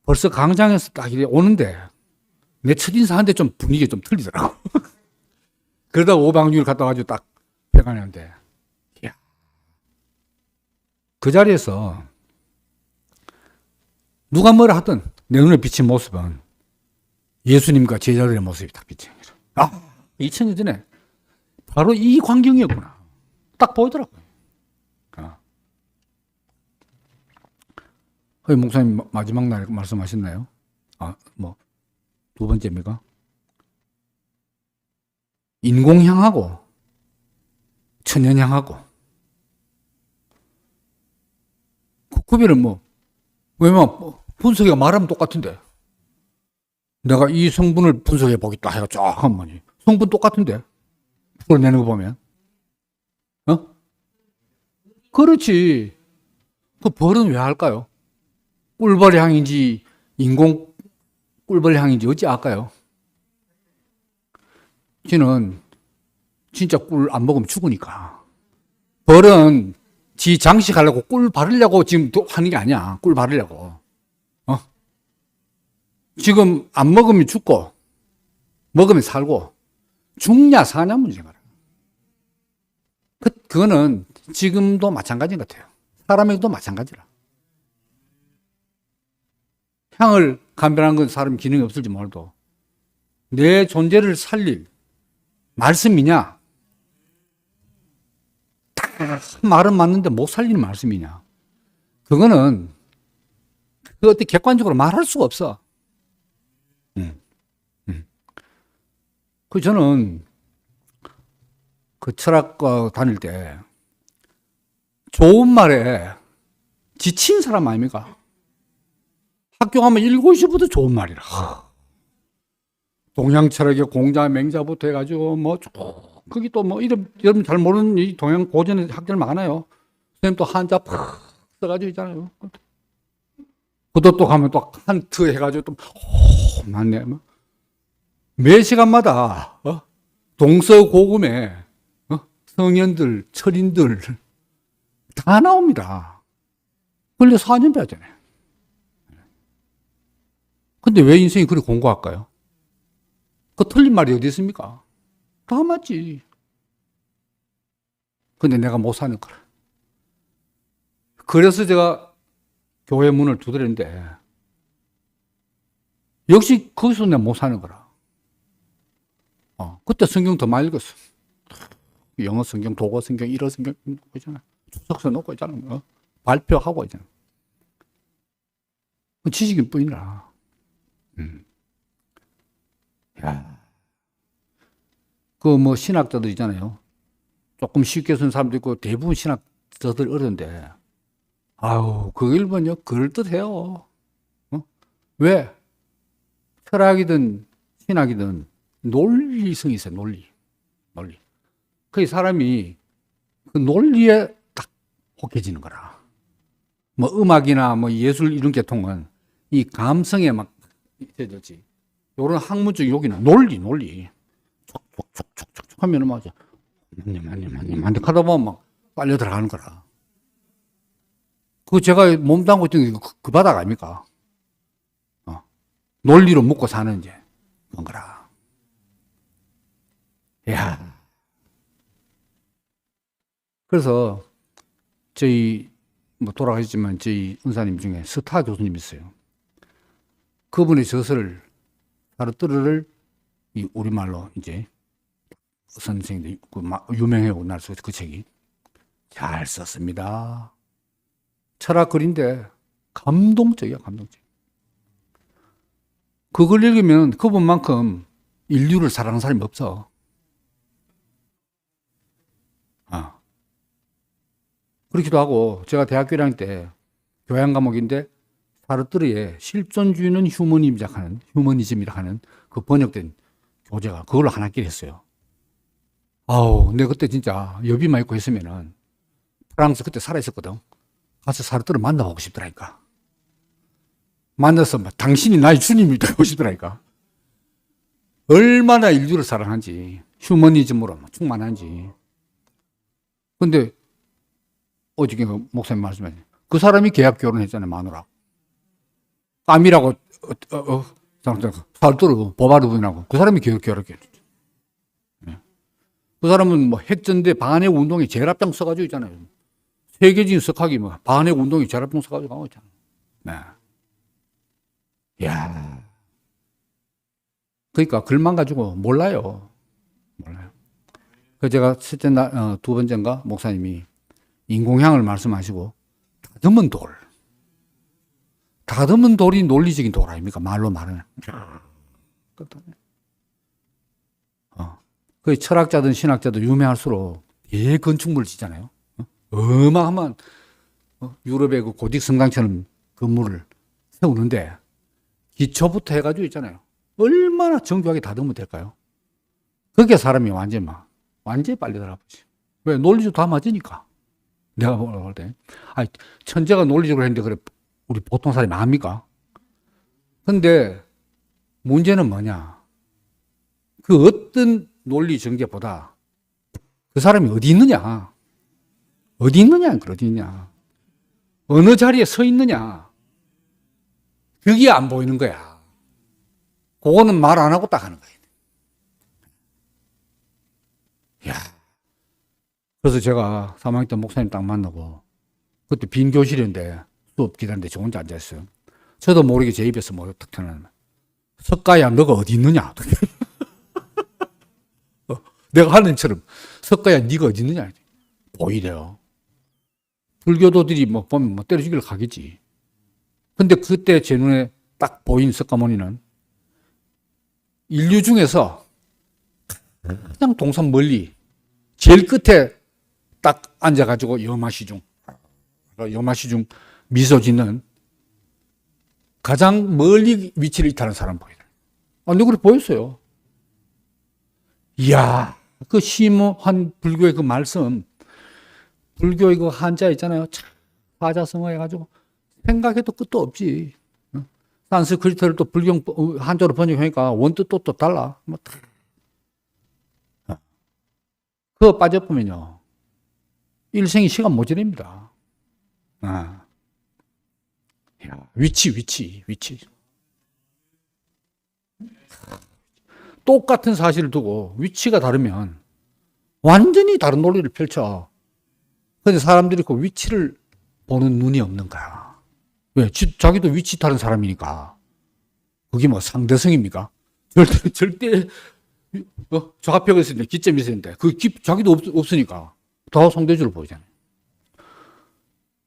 벌써 광장에서 딱 이래 오는데, 내 첫인사한테 좀 분위기가 좀 틀리더라고. 그러다가 오방중을 갔다 와가지고 딱 회관했는데, 그 자리에서 누가 뭐라 하든 내 눈에 비친 모습은 예수님과 제자들의 모습이 딱 비친 거죠. 2000년 전에 바로 이 광경이었구나. 딱 보이더라고요. 목사님 마지막 날 말씀하셨나요? 두 번째입니까? 인공향하고 천연향하고 그 구별은 왜냐면 분석이 말하면 똑같은데 내가 이 성분을 분석해 보겠다 해가 쫙 하면 성분 똑같은데 풀어내는 거 보면 그렇지. 그 벌은 왜 할까요? 꿀벌 향인지 인공 꿀벌 향인지 어찌 알까요? 쥐는 진짜 꿀 안 먹으면 죽으니까. 벌은 지 장식하려고 꿀 바르려고 지금 하는 게 아니야. 꿀 바르려고. 지금 안 먹으면 죽고, 먹으면 살고, 죽냐 사냐 문제가. 그거는 지금도 마찬가지인 것 같아요. 사람에게도 마찬가지라. 향을 감별하는 건 사람 기능이 없을지 몰라도, 내 존재를 살릴 말씀이냐? 말은 맞는데 못 살리는 말씀이냐? 그거는 그 어떻게 객관적으로 말할 수가 없어. 저는 그 철학과 다닐 때 좋은 말에 지친 사람 아닙니까? 학교 가면 일고시부터 좋은 말이라. 동양 철학의 공자, 맹자부터 해가지고 거기 또 여러분 잘 모르는 이 동양 고전의 학자들 많아요. 선생님 또 한자 팍 써가지고 있잖아요. 그것도 또 가면 또 한트 해가지고 또 많네. 매 시간마다 동서고금에 성현들, 철인들 다 나옵니다. 원래 4년 배웠잖아요. 근데 왜 인생이 그렇게 공고할까요? 그 틀린 말이 어디 있습니까? 다 맞지. 근데 내가 못 사는 거라. 그래서 제가 교회 문을 두드렸는데 역시 거기서 내가 못 사는 거라. 그때 성경 더 많이 읽었어. 영어 성경, 독어 성경, 일어 성경 놓고 있잖아. 주석서 놓고 있잖아. 발표하고 있잖아. 지식일 뿐이라. 야. 신학자들 있잖아요. 조금 쉽게 쓴 사람도 있고 대부분 신학자들 어려운데, 그거 읽으면요, 그럴듯해요. 왜? 철학이든 신학이든 논리성이 있어요, 논리. 그 사람이 그 논리에 딱 혹해지는 거라. 음악이나 예술 이런 계통은 이 감성에 막 되지. 요런 학문적 여기는 논리. 촉촉촉촉촉 하면은 맞아. 맞네. 하다 보면 막 빨려 들어가는 거라. 그 제가 몸담고 있던 게 그 바닥 아닙니까? 논리로 먹고 사는 이제 그런 거라. 야. 그래서 저희 뭐 돌아가셨지만 저희 은사님 중에 스타 교수님 있어요. 그분의 저서를 사르트르를 이 우리말로 이제 선생님들 유명해요. 우리나라 그 책이 잘 썼습니다. 철학 글인데 감동적이야, 감동적. 그걸 읽으면 그분만큼 인류를 사랑하는 사람이 없어. 그렇기도 하고 제가 대학교 1학년 때 교양 과목인데 사르트르의 실존주의는 휴머니즘이라 하는 그 번역된 교재가 그걸로 한 학기를 했어요. 아우, 내가 그때 진짜 여비만 있고 했으면은 프랑스 그때 살아있었거든. 가서 사르트르 만나보고 싶더라니까. 만나서 막 당신이 나의 주님이 되고 싶더라니까. 얼마나 인류를 사랑한지, 휴머니즘으로 충만한지. 근데 어저께 그 목사님 말씀하신 그 사람이 계약 결혼했잖아요, 마누라. 까미라고 사르트르 보바르 분하고 그 사람이 계약 결혼했죠. 그 사람은 뭐 핵전대 반핵 운동에 제일 앞장서가지고 있잖아요. 세계적인 석학이 뭐 반핵 운동에 제일 앞장서가지고 가고 있잖아요. 네. 야, 그러니까 글만 가지고 몰라요. 그 제가 첫째 날, 두 번째인가 목사님이 인공향을 말씀하시고 다듬은 돌이 논리적인 돌 아닙니까? 말로 말하는. 그 철학자든 신학자든 유명할수록 대건축물을 짓잖아요. 어마어마한 유럽의 그 고딕 성당처럼 건물을 세우는데 기초부터 해가지고 있잖아요. 얼마나 정교하게 다듬으면 될까요? 그게 사람이 완전히 빨리 들어가버지. 왜? 논리적으로 다 맞으니까. 내가 볼 때. 아니, 천재가 논리적으로 했는데, 그래, 우리 보통 사람이 압니까? 근데, 문제는 뭐냐. 그 어떤 논리 전개보다 그 사람이 어디 있느냐. 어디 있느냐. 어느 자리에 서 있느냐. 그게 안 보이는 거야. 그거는 말 안 하고 딱 하는 거야. 야. 그래서 제가 3학년 때 목사님 딱 만나고 그때 빈 교실인데 수업 기다리는데 저 혼자 앉아있어요. 저도 모르게 제 입에서 탁 튀어나오는 석가야 너가 어디 있느냐. 내가 하는 처럼 석가야 네가 어디 있느냐. 보이래요. 불교도들이 뭐 보면 뭐 때려 죽이러 가겠지. 근데 그때 제 눈에 딱 보인 석가모니는 인류 중에서 그냥 동산 멀리 제일 끝에 딱 앉아가지고 여마시중 미소 짓는 가장 멀리 위치를 이탈한 사람 보이더라고요. 내 그래 보였어요. 이야, 그 심오한 불교의 그 말씀, 불교의 그 한자 있잖아요. 사자성어 해가지고 생각해도 끝도 없지. 산스크리트를 또 불경 한자로 번역하니까 원뜻도 또 달라. 그거 빠져보면요. 일생이 시간 모자랍니다. 위치. 똑같은 사실을 두고 위치가 다르면 완전히 다른 논리를 펼쳐. 그런데 사람들이 그 위치를 보는 눈이 없는 거야. 왜? 자기도 위치 다른 사람이니까. 그게 뭐 상대성입니까? 절대 좌표가 있었는데 기점이 있었는데 자기도 없으니까 더 상대주를 보이잖아요.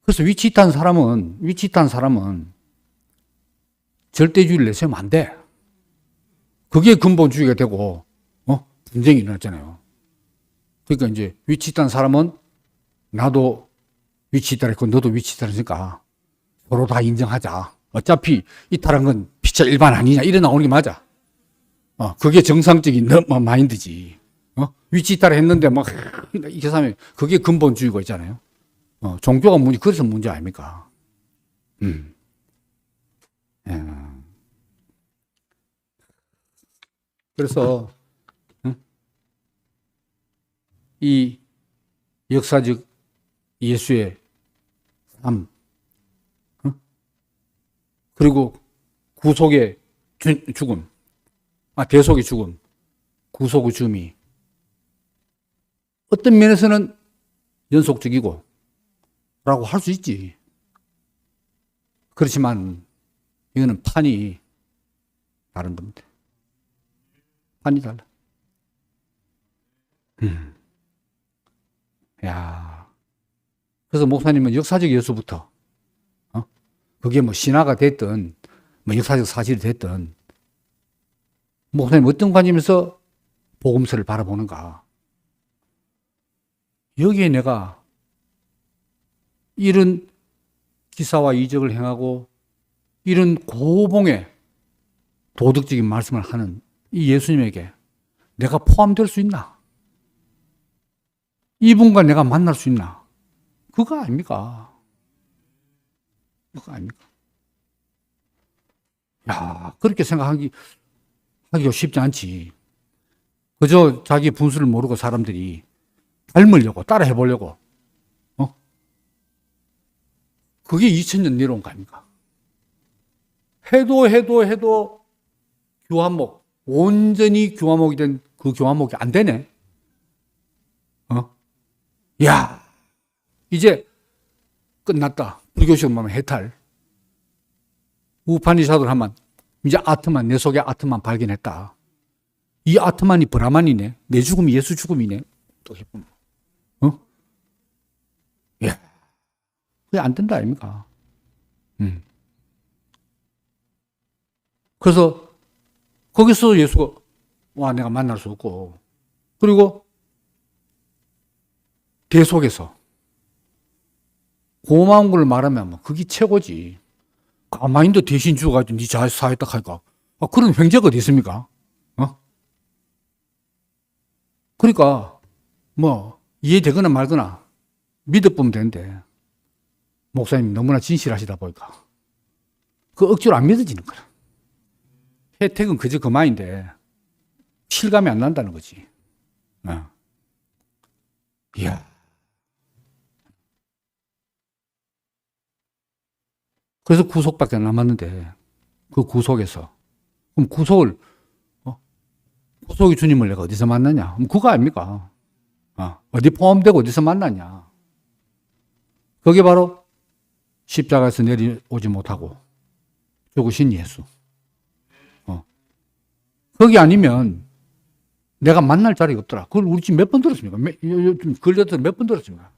그래서 위치 있다는 사람은 절대주의를 내세우면 안 돼. 그게 근본주의가 되고 분쟁이 일어났잖아요. 그러니까 이제 위치 있다는 사람은 나도 위치 있다 했고 너도 위치 있다 했으니까 서로 다 인정하자. 어차피 이탈한 건 피차 일반 아니냐 이래 나오는 게 맞아. 그게 정상적인 마인드지. 위치 이탈을 했는데 막 이 사람이 그게 근본주의가 있잖아요. 종교가 그래서 문제 아닙니까? 그래서 이 역사적 예수의 삶, 그리고 구속의 죽음, 대속의 죽음, 구속의 죽음이 어떤 면에서는 연속적이고 라고 할 수 있지. 그렇지만 이거는 판이 다른 겁니다. 판이 달라. 야, 그래서 목사님은 역사적 예수부터, 그게 뭐 신화가 됐든, 뭐 역사적 사실이 됐든, 목사님 어떤 관점에서 복음서를 바라보는가? 여기에 내가 이런 기사와 이적을 행하고 이런 고봉의 도덕적인 말씀을 하는 이 예수님에게 내가 포함될 수 있나? 이분과 내가 만날 수 있나? 그거 아닙니까? 그거 아닙니까? 야, 그렇게 생각하기가 쉽지 않지. 그저 자기 분수를 모르고 사람들이 닮으려고, 따라 해보려고, 그게 2000년 내려온 거 아닙니까? 해도 교화목, 온전히 교화목이 된 그 교화목이 안 되네. 야, 이제 끝났다. 불교식으로 말하면 해탈. 우파니샤드로 하면 이제 아트만, 내 속에 아트만 발견했다. 이 아트만이 브라만이네. 내 죽음이 예수 죽음이네. 또 해보면. 야, 그게 안 된다 아닙니까? 그래서 거기서 예수가 와, 내가 만날 수 없고, 그리고 대속에서 고마운 걸 말하면 뭐 그게 최고지. 가만히도 대신 주어가지고 네 잘 사했다 하니까 그런 횡재가 어디 있습니까? 그러니까 뭐 이해되거나 말거나 믿어보면 되는데 목사님 너무나 진실하시다 보니까 그 억지로 안 믿어지는 거야. 혜택은 그저 그만인데 실감이 안 난다는 거지. 이야. 그래서 구속밖에 안 남았는데 그 구속에서 그럼 구속을 구속의 주님을 내가 어디서 만나냐? 그럼 그거 아닙니까? 어디 포함되고 어디서 만나냐? 그게 바로 십자가에서 내려오지 못하고 죽으신 예수. 거기 아니면 내가 만날 자리가 없더라. 그걸 우리 지금 몇 번 들었습니까? 요즘 걸려서 몇 번 들었습니까?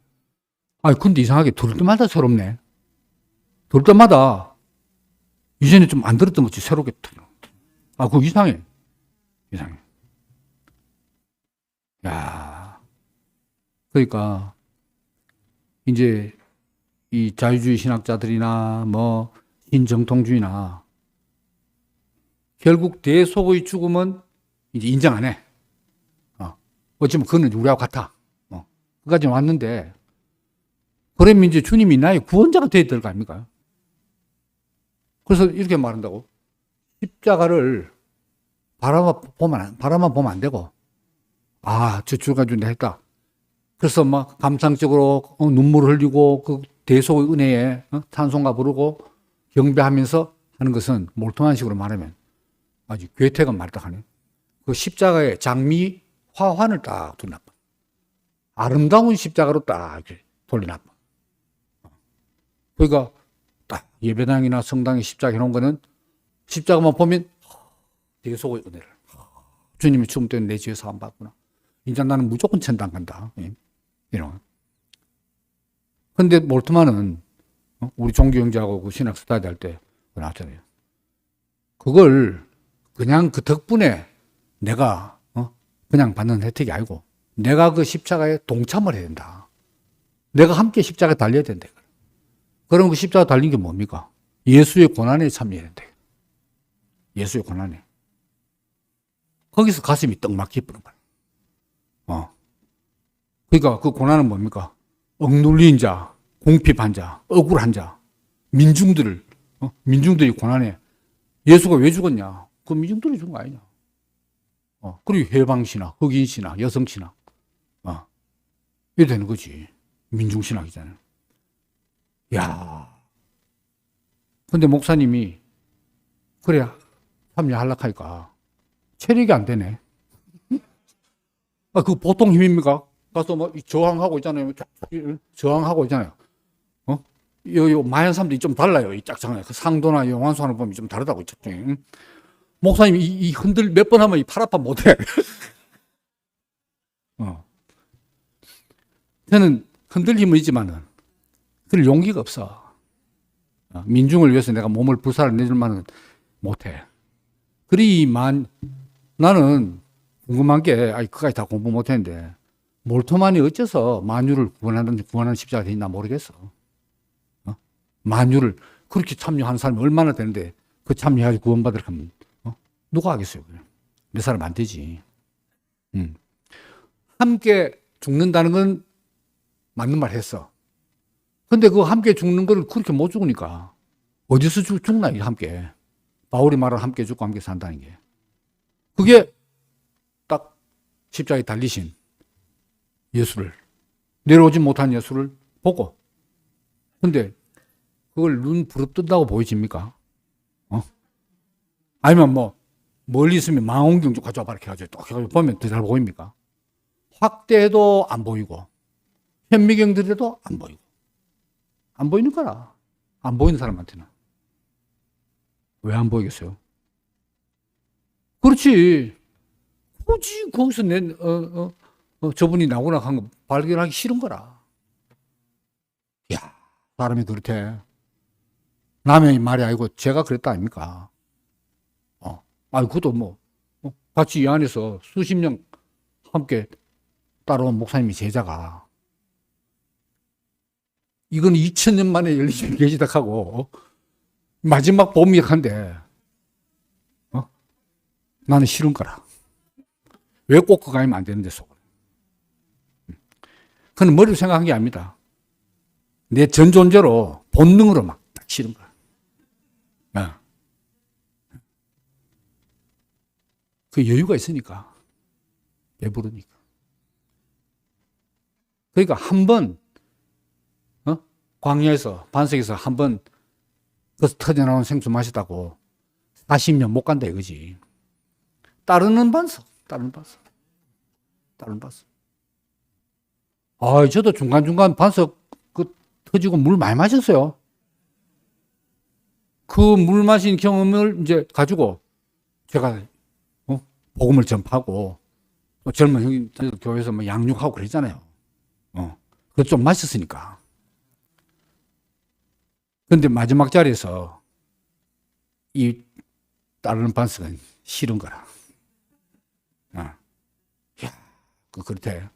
근데 이상하게 들을 때마다 새롭네. 들을 때마다 이전에 좀 안 들었던 것이 새롭게 들려. 그거 이상해. 이상해. 야, 그러니까 이제 이 자유주의 신학자들이나 뭐 신정통주의나 결국 대속의 죽음은 이제 인정 안 해. 어쩌면 그거는 우리하고 같아. 그까지는 왔는데, 그러면 이제 주님이 나의 구원자가 되어야 될 거 아닙니까? 그래서 이렇게 말한다고. 십자가를 바라만 보면 안 되고, 저줄 가지고 내가 했다. 그래서 막 감상적으로 눈물을 흘리고 그 대속의 은혜에 찬송가 부르고 경배하면서 하는 것은 몰통한 식으로 말하면 아주 괴택은 말딱하네. 그 십자가의 장미 화환을 딱 돌려놔. 아름다운 십자가로 딱 이렇게 돌려놔. 그러니까 딱 예배당이나 성당에 십자가 해놓은 거는 십자가만 보면 대속의 은혜를. 주님이 죽음 때문에 내 죄 사함 받구나. 이제 나는 무조건 천당 간다. 이런. 근데 몰트만은 우리 종교 형제하고 그 신학 스타디 할 때 나왔잖아요. 그걸 그냥 그 덕분에 내가 그냥 받는 혜택이 아니고 내가 그 십자가에 동참을 해야 된다. 내가 함께 십자가에 달려야 된다. 그럼 그 십자가 달린 게 뭡니까? 예수의 고난에 참여해야 된다. 예수의 고난에. 거기서 가슴이 떡 막히는 거야. 그러니까 그 고난은 뭡니까? 억눌린 자, 공핍한 자, 억울한 자, 민중들이 고난해. 예수가 왜 죽었냐? 그 민중들이 죽은 거 아니냐? 그리고 해방신화, 흑인신화, 여성신화. 이래 되는 거지. 민중신학이잖아요. 야. 근데 목사님이 그래 참여하려고 하니까 체력이 안 되네. 그 보통 힘입니까? 가서 뭐 저항하고 있잖아요. 저항하고 있잖아요. 요 많은 사람들이 좀 달라요. 이 짝짝하네. 그 상도나 용환수하는 보면 좀 다르다고 쳤죠. 목사님이 이 흔들 몇 번 하면 이 팔 아파 못해. 저는 흔들림은 있지만은 그럴 용기가 없어. 민중을 위해서 내가 몸을 불살을 내줄 만은 못해. 그리만 나는 궁금한 게, 그까지 다 공부 못했는데 몰토만이 어째서 만유를 구원하는 십자가 되나 모르겠어. 만유를 그렇게 참여하는 사람이 얼마나 되는데 그 참여해서 구원받으려고 하면 누가 하겠어요? 그냥. 몇 사람 안 되지. 함께 죽는다는 건 맞는 말 했어. 근데 그 함께 죽는 걸 그렇게 못 죽으니까 어디서 죽나 이게 함께. 바울이 말한 함께 죽고 함께 산다는 게. 그게 딱 십자가에 달리신 예수를, 내려오지 못한 예수를 보고. 근데 그걸 눈 부릅뜬다고 보여집니까? 아니면 뭐 멀리 있으면 망원경 좀 가져와 봐 이렇게 가지고 또 보면 더 잘 보입니까? 확대해도 안 보이고 현미경 들여도 안 보이고 안 보이는 거라. 안 보이는 사람한테는 왜 안 보이겠어요? 그렇지. 굳이 거기서 저분이 나오나 한 거 발견하기 싫은 거라. 야, 사람이 그렇대. 남의 말이 아니고 제가 그랬다 아닙니까? 그것도 뭐 같이 이 안에서 수십 년 함께 따라온 목사님이 제자가 이건 2000년 만에 열심히 계시다하고 마지막 봄이한데 나는 싫은 거라. 왜 꼭 그거 아니면 안 되는데 속으로. 그는 머리로 생각한 게 아닙니다. 내 전 존재로 본능으로 막 딱 싫은 거야. 그 여유가 있으니까. 배부르니까. 그러니까 한 번, 광야에서, 반석에서 한 번, 그 터져나온 생수 마셨다고 40년 못 간다 이거지. 따르는 반석. 저도 중간중간 반석 터지고 물 많이 마셨어요. 그 물 마신 경험을 이제 가지고 제가 복음을 전파하고 또 젊은 형님들 교회에서 뭐 양육하고 그랬잖아요. 그거 좀 마셨으니까. 그런데 마지막 자리에서 이 따르는 반석은 싫은 거라. 야, 그렇대.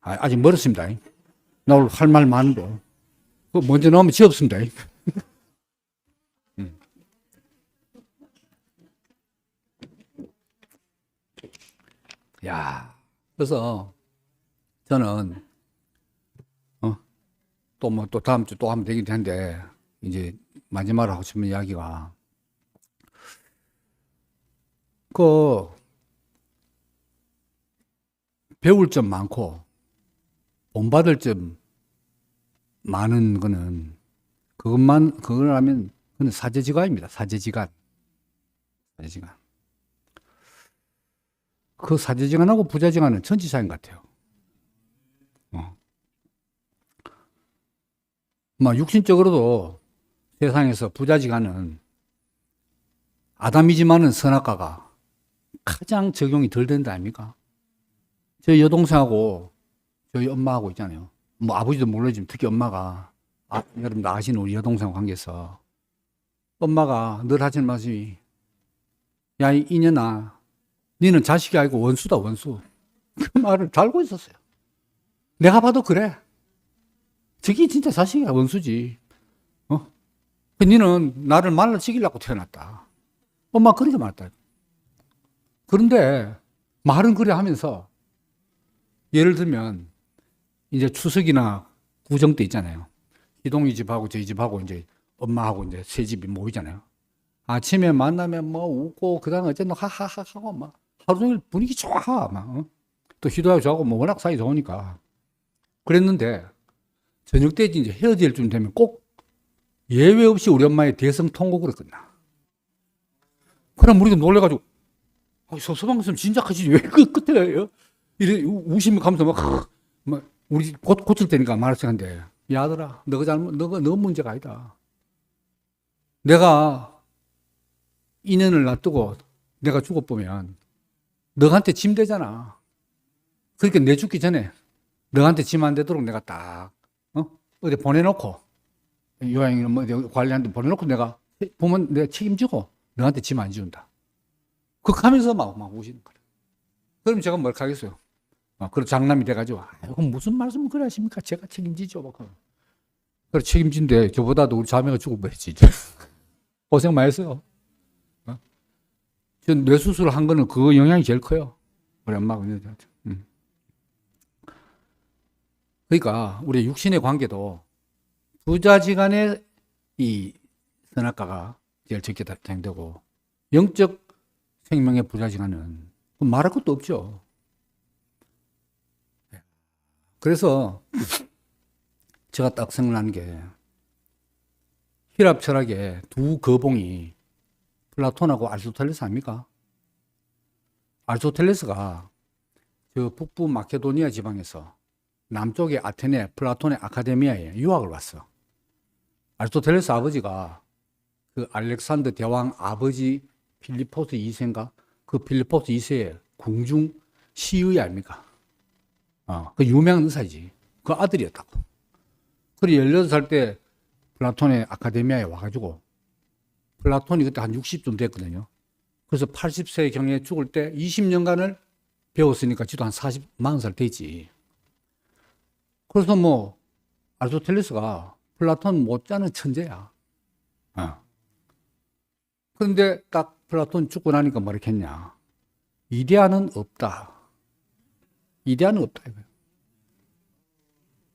아직 멀었습니다. 나 오늘 할 말 많은데. 그거 먼저 나오면 지없습니다. 그래서 저는 또 다음 주 또 하면 되긴 한데 이제 마지막으로 하고 싶은 이야기가 배울 점 많고 본받을 점 많은 거는 그걸 하면 그건 사제지간입니다. 사제지간. 그 사제지간하고 부자지간은 천지차이인 것 같아요. 육신적으로도 세상에서 부자지간은 아담이지만은 선악과가 가장 적용이 덜 된다 아닙니까? 저희 여동생하고 저희 엄마하고 있잖아요. 뭐 아버지도 모르지만 특히 엄마가 여러분들 아시는 우리 여동생 관계에서 엄마가 늘 하시는 말씀이 야 이년아 너는 자식이 아니고 원수다 원수. 그 말을 다 알고 있었어요. 내가 봐도 그래. 저게 진짜 자식이야 원수지. 너는 나를 말로 죽이려고 태어났다. 엄마 그렇게 말했다. 그런데 말은 그래 하면서 예를 들면 이제 추석이나 구정 때 있잖아요. 희동이 집하고 저희 집하고 이제 엄마하고 이제 세 집이 모이잖아요. 아침에 만나면 뭐 웃고 그다음 어쨌든 하하하 하고 막 하루 종일 분위기 좋아. 막, 또 희도하고 좋아하고 뭐 워낙 사이 좋으니까. 그랬는데 저녁 때 이제 헤어질 쯤 되면 꼭 예외 없이 우리 엄마의 대성 통곡으로 끝나. 그럼 우리도 놀래가지고 서방님 진짜 크시지 왜 그 끝에 이래 우시면 가면서 막 우리 곧 고칠 때니까 말할 시간인데 야 아들아 너가 잘못 너 문제가 아니다. 내가 인연을 놔두고 내가 죽어보면 너한테 짐 되잖아. 그러니까 내 죽기 전에 너한테 짐 안 되도록 내가 딱 어디 보내놓고 요양이나 뭐 관리하는데 보내놓고 내가 보면 내가 책임지고 너한테 짐 안 지운다. 그렇게 하면서 막 우시는 거야. 그럼 제가 뭘 하겠어요? 그런 장남이 돼가지고 그럼 무슨 말씀을 그래 하십니까? 제가 책임지죠. 그래 책임진데 저보다도 우리 자매가 죽어버렸지. 고생 많이 했어요. 전 뇌수술을 한 거는 그 영향이 제일 커요. 우리 엄마가. 그러니까 우리 육신의 관계도 부자지간의 이 선악과가 제일 적게 발생되고 영적 생명의 부자지간은 말할 것도 없죠. 그래서 제가 딱 생각나는 게 히랍 철학의 두 거봉이 플라톤하고 아리스토텔레스 아닙니까? 아리스토텔레스가 저 북부 마케도니아 지방에서 남쪽의 아테네 플라톤의 아카데미아에 유학을 왔어. 아리스토텔레스 아버지가 그 알렉산더 대왕 아버지 필리포스 2세인가? 그 필리포스 2세의 궁중 시의 아닙니까? 그 유명한 의사지. 그 아들이었다고. 그래 18살 때 플라톤의 아카데미아에 와가지고 플라톤이 그때 한 60쯤 됐거든요. 그래서 80세 경에 죽을 때 20년간을 배웠으니까 지도 한 40살 되지. 그래서 뭐 아리스토텔레스가 플라톤 못지않은 천재야. 그런데 딱 플라톤 죽고 나니까 뭐 이렇게 했냐. 이데아는 없다. 이데아는 없다 이거야.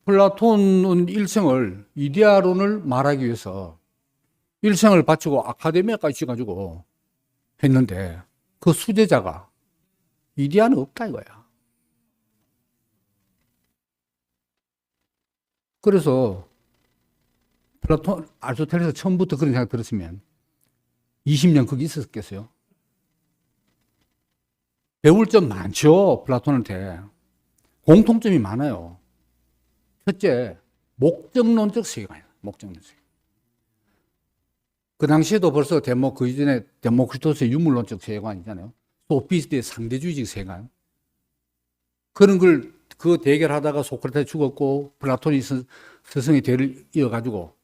플라톤은 일생을 이데아론을 말하기 위해서 일생을 바치고 아카데미아까지 가지고 했는데 그 수제자가 이데아는 없다 이거야. 그래서 플라톤, 아리스토텔레스 처음부터 그런 생각 들었으면 20년 거기 있었겠어요? 배울 점 많죠, 플라톤한테. 공통점이 많아요. 첫째, 목적론적 세계관이에요. 목적론적 세계관. 그 당시에도 벌써 그 이전에 데모크리토스의 유물론적 세계관이잖아요. 소피스트의 상대주의적 세계관. 그런 걸 그 대결하다가 소크라테스 죽었고 플라톤이 스승의 대를 이어가지고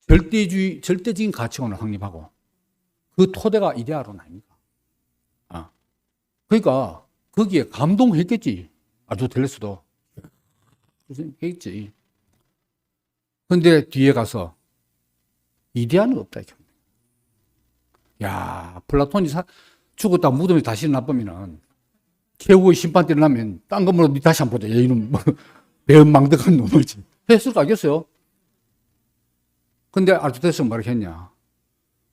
절대적인 가치관을 확립하고 그 토대가 이데아론 아닙니까? 그러니까 거기에 감동했겠지. 아리스토텔레스도. 했겠지. 그런데 뒤에 가서 이데아는 없다. 야, 플라톤이 죽었다 무덤에 다시 나쁘면은 최후의 심판대를 나면 딴 것으로 니 다시 한번 보자. 얘는 뭐 매운망덕한 놈이지. 했을 거 알겠어요? 근데 아리스토텔레스는 뭐라고 했냐.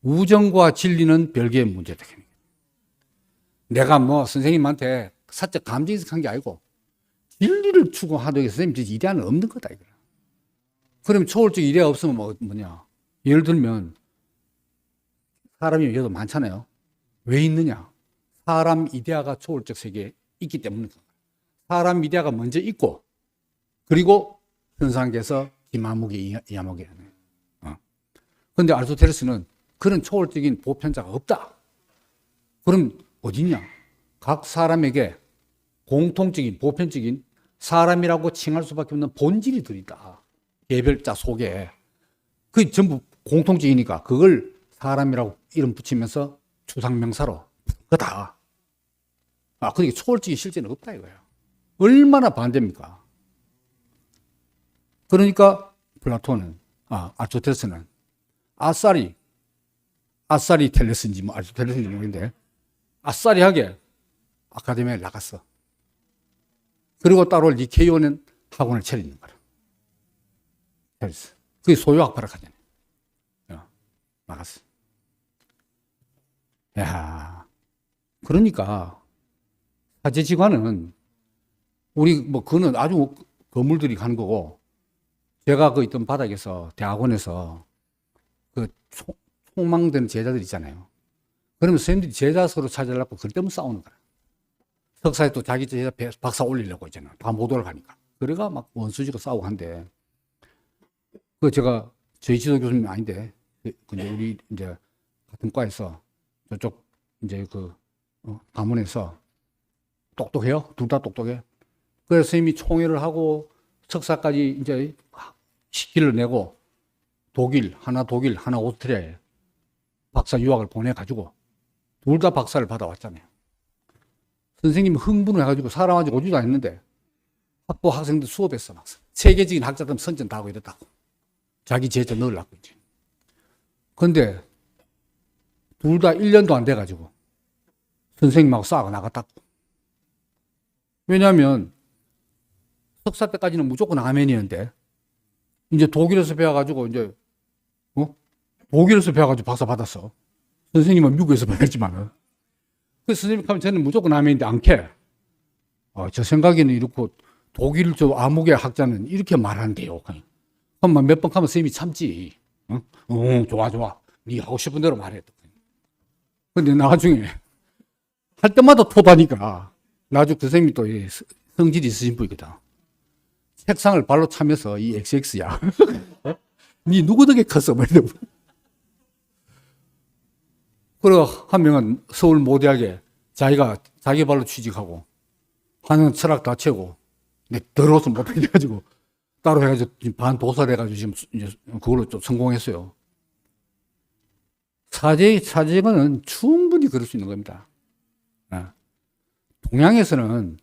우정과 진리는 별개의 문제다. 내가 뭐 선생님한테 사적 감정에서 한 게 아니고 진리를 추구하도록 해서 선생님 이데아는 없는 거다. 이거야. 그럼 초월적 이데아 없으면 뭐냐. 예를 들면 사람이 여기도 많잖아요. 왜 있느냐. 사람 이데아가 초월적 세계에 있기 때문입니다. 사람 이데아가 먼저 있고 그리고 현상계에서 기마무기 이하무기 그런데 아리스토텔레스는 그런 초월적인 보편자가 없다. 그럼 어디냐? 각 사람에게 공통적인 보편적인 사람이라고 칭할 수밖에 없는 본질이 들어있다. 개별자 속에. 그게 전부 공통적이니까 그걸 사람이라고 이름 붙이면서 추상명사로 그다. 그러니까 초월적인 실제는 없다 이거예요. 얼마나 반대입니까? 그러니까 플라톤은 아리스토텔레스는 아싸리 텔레스인지 뭐 아리스토텔레스인지 모르겠는데 아싸리하게 아카데미에 나갔어. 그리고 따로 니케이오는 학원을 차리는 거야. 그게 소유학파라 하잖아요. 나갔어. 야, 그러니까 사제지관은 우리 뭐 그거는 아주 건물들이 가는 거고, 제가 그 있던 바닥에서 대학원에서 그 총망되는 제자들 있잖아요. 그러면 선생님들이 제자 서로 찾으려고 그것 때문에 싸우는 거야. 석사에 또 자기 제자 박사 올리려고 있잖아요. 다 못 올라가니까. 그래가 막 원수지고 싸우고 한데, 그 제가 저희 지도 교수님 아닌데, 근데 우리 이제 같은 과에서 저쪽 이제 그 가문에서 똑똑해요. 둘 다 똑똑해. 그래서 선생님이 총회를 하고 석사까지 이제 시기를 내고 하나 독일, 하나 오스트리아에 박사 유학을 보내가지고 둘 다 박사를 받아왔잖아요. 선생님이 흥분을 해가지고 사람 아직 오지도 않았는데 학부 학생들 수업했어. 막 세계적인 학자들 선전 다 하고 이랬다고. 자기 제자 넣으려고 이제. 근데 둘 다 1년도 안 돼가지고 선생님하고 싸우고 나갔다고. 왜냐하면 석사 때까지는 무조건 아멘이었는데 이제 독일에서 배워가지고 이제 독일에서 배워가지고 박사 받았어. 선생님은 미국에서 배웠지만은. 그 선생님 하면 저는 무조건 아멘인데 안 캐. 저 생각에는 이렇고 독일 저 암흑의 학자는 이렇게 말한대요. 그럼 몇 번 하면 선생님이 참지. 좋아. 네 하고 싶은 대로 말해. 근데 나중에 할 때마다 토다니까 나중에 그 선생님이 또 성질이 있으신 분이거든. 책상을 발로 차면서 이 XX야. 네 누구 덕에 컸어? 그리고 한 명은 서울 모대학에 자기가 자기 발로 취직하고 하는 철학 다 채우고 근데 더러워서 못하게 돼가지고 따로 해가지고 반도살 해가지고 지금 이제 그걸로 좀 성공했어요. 사제관은 충분히 그럴 수 있는 겁니다. 동양에서는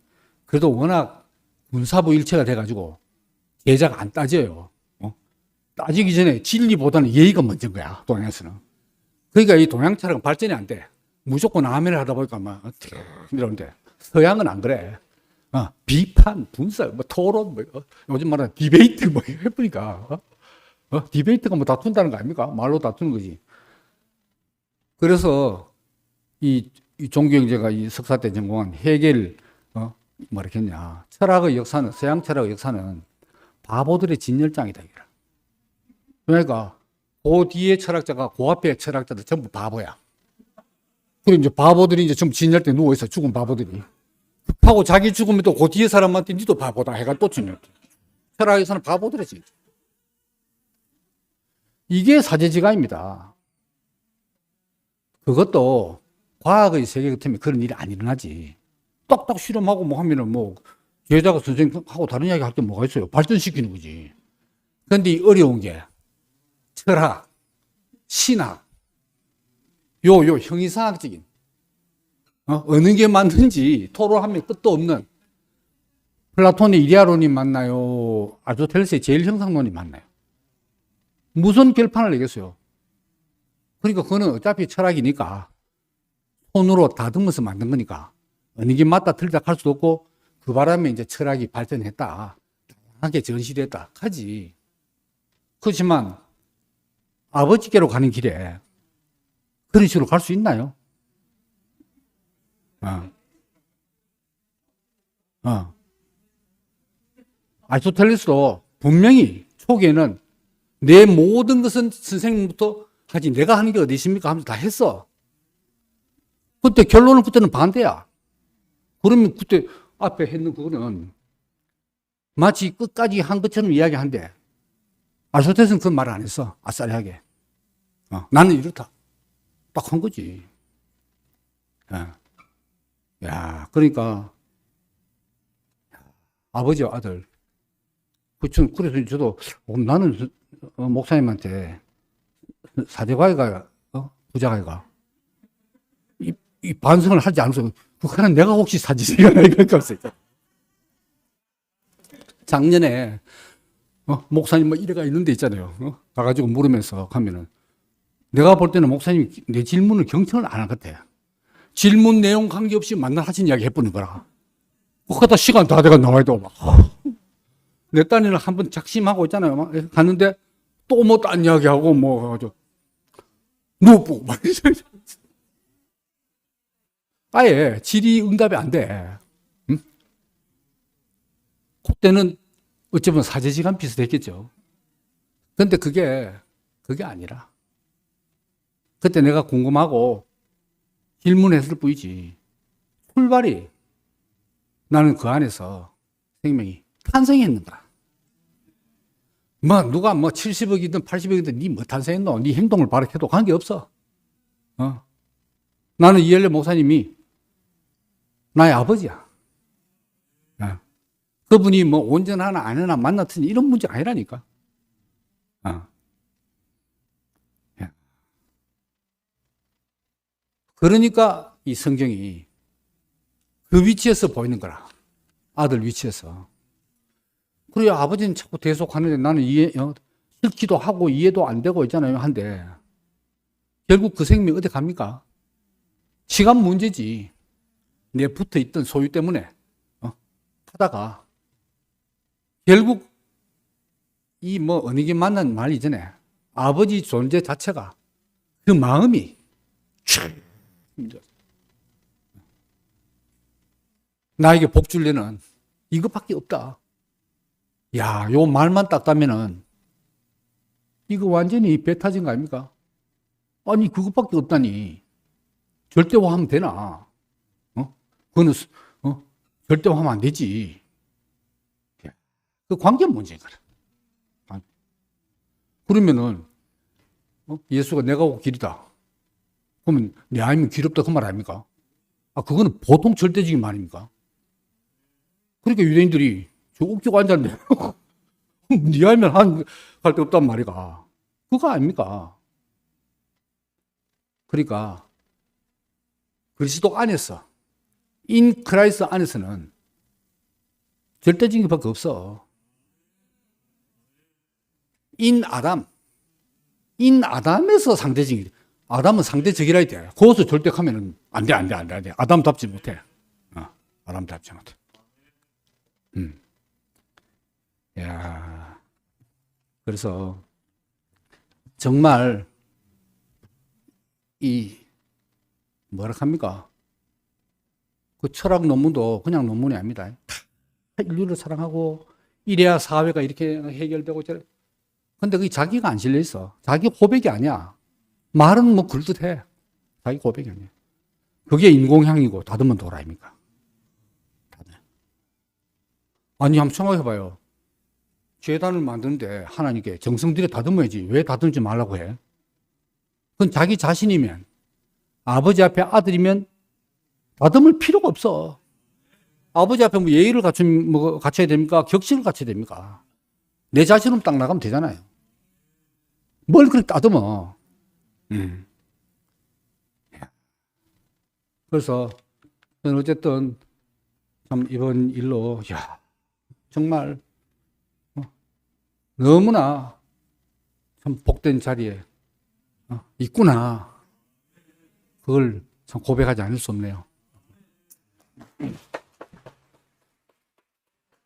그래도 워낙 군사부 일체가 돼가지고 제자가 안 따져요. 따지기 전에 진리보다는 예의가 먼저인 거야, 동양에서는. 그러니까 이 동양 철학은 발전이 안 돼. 무조건 아멘을 하다 보니까 막 이러는데 서양은 안 그래. 비판, 분석, 뭐 토론, 요즘 말하는 디베이트 뭐 해보니까 디베이트가 뭐 다툰다는 거 아닙니까? 말로 다투는 거지. 그래서 이 종교경제가 이 석사 때 전공한 헤겔 뭐 이렇겠냐. 철학의 역사는 서양 철학의 역사는 바보들의 진열장이다. 그러니까 그 뒤에 철학자가 그 앞에 철학자들 전부 바보야. 그리고 이제 바보들이 이제 전부 진열 때 누워 있어. 죽은 바보들이. 하고 자기 죽으면 또 그 뒤에 사람한테 니도 바보다 해가 또 진열. 철학에서는 바보들의 진열. 이게 사제지가입니다. 그것도 과학의 세계 같으면 그런 일이 안 일어나지. 딱딱 실험하고 뭐 하면은 뭐 제자가 선생님하고 다른 이야기 할 게 뭐가 있어요. 발전시키는 거지. 그런데 이 어려운 게 철학, 신학, 요 형이상학적인 어느 게 맞는지 토론하면 끝도 없는 플라톤의 이데아론이 맞나요? 아리스토텔레스의 제일형상론이 맞나요? 무슨 결판을 내겠어요? 그러니까 그거는 어차피 철학이니까 손으로 다듬어서 만든 거니까 어느 게 맞다 틀리다 할 수도 없고 그 바람에 이제 철학이 발전했다. 다양하게 전시됐다. 하지. 그렇지만 아버지께로 가는 길에 그런 식으로 갈 수 있나요? 아리스토텔레스도 분명히 초기에는 내 모든 것은 선생님부터 하지 내가 하는 게 어디 있습니까? 하면서 다 했어. 그때 결론은 그때는 반대야. 그러면 그때 앞에 했는 그거는 마치 끝까지 한 것처럼 이야기한데 아리스토텔레스는 그 말을 안 했어. 아싸리하게. 나는 이렇다. 딱 한 거지. 야, 그러니까 아버지와 아들. 그래서 저도 나는 목사님한테 사제과외가 부자가가 이 반성을 하지 않아서 그거는 내가 혹시 사제지가 이럴 거 있잖아. 작년에 목사님 뭐 이래가 있는 데 있잖아요. 가가지고 물으면서 하면은 내가 볼 때는 목사님이 내 질문을 경청을 안 한 것 같아. 질문 내용 관계없이 만날 하신 이야기 해보는 거라. 그러다 시간 다 돼가 나와도 막. 내 딸이는 한번 작심하고 있잖아요. 막 갔는데 또 뭐 딴 이야기하고 뭐 아주 누구 막 아예 질의 응답이 안 돼. 그때는 어쩌면 사제지간 비슷했겠죠. 근데 그게 아니라. 그때 내가 궁금하고 질문했을 뿐이지. 출발이 나는 그 안에서 생명이 탄생했는가. 뭐 누가 뭐 70억이든 80억이든 니 뭐 탄생했노? 니 행동을 바라해도 관계없어. 나는 이엘레 목사님이 나의 아버지야. 그분이 뭐 온전하나 아니나 만났더니 이런 문제 아니라니까. 그러니까 이 성경이 그 위치에서 보이는 거라. 아들 위치에서. 그래야 아버지는 자꾸 대속하는데 나는 싫기도 하고 이해도 안 되고 있잖아요. 한데 결국 그 생명이 어디 갑니까? 시간 문제지. 내 붙어 있던 소유 때문에 하다가 결국 이 뭐 어느 게 만난 말 이전에 아버지 존재 자체가 그 마음이 나에게 복 줄래는 이것밖에 없다. 야, 요 말만 딱 따면은 이거 완전히 배 타진 거 아닙니까? 아니 그것밖에 없다니 절대화하면 되나? 그거는 절대화하면 안 되지. 그 관계 문제인 거라. 그러면은 예수가 내가 곧 길이다. 그러면 내 아니면 길 없다 그 말 아닙니까? 그거는 보통 절대적인 말입니까? 그러니까 유대인들이 저 웃기고 앉았는데 네 알면 할 데 없단 말이가. 그거 아닙니까? 그러니까 그리스도 안에서 인 크라이스트 안에서는 절대적인 것밖에 없어. 인 아담에서 상대적인. 아담은 상대적이라 돼. 거기서 절대하면은 안 돼. 아담답지 못해. 아담답지 못해. 야, 그래서 정말 이 뭐라 합니까? 그 철학 논문도 그냥 논문이 아닙니다. 인류를 사랑하고 이래야 사회가 이렇게 해결되고 저래. 근데 그게 자기가 안 실려 있어. 자기 고백이 아니야. 말은 뭐 그럴듯해. 자기 고백이 아니야. 그게 인공향이고 다듬은 돌 아닙니까? 아니 한번 생각해봐요. 제단을 만드는데 하나님께 정성 들여 다듬어야지. 왜 다듬지 말라고 해? 그건 자기 자신이면, 아버지 앞에 아들이면 다듬을 필요가 없어. 아버지 앞에 뭐 예의를 갖춰야 됩니까? 격식을 갖춰야 됩니까? 내 자신으로 딱 나가면 되잖아요. 뭘 그렇게 다듬어. 그래서 저는 어쨌든 참 이번 일로 정말 너무나 참 복된 자리에 있구나. 그걸 참 고백하지 않을 수 없네요.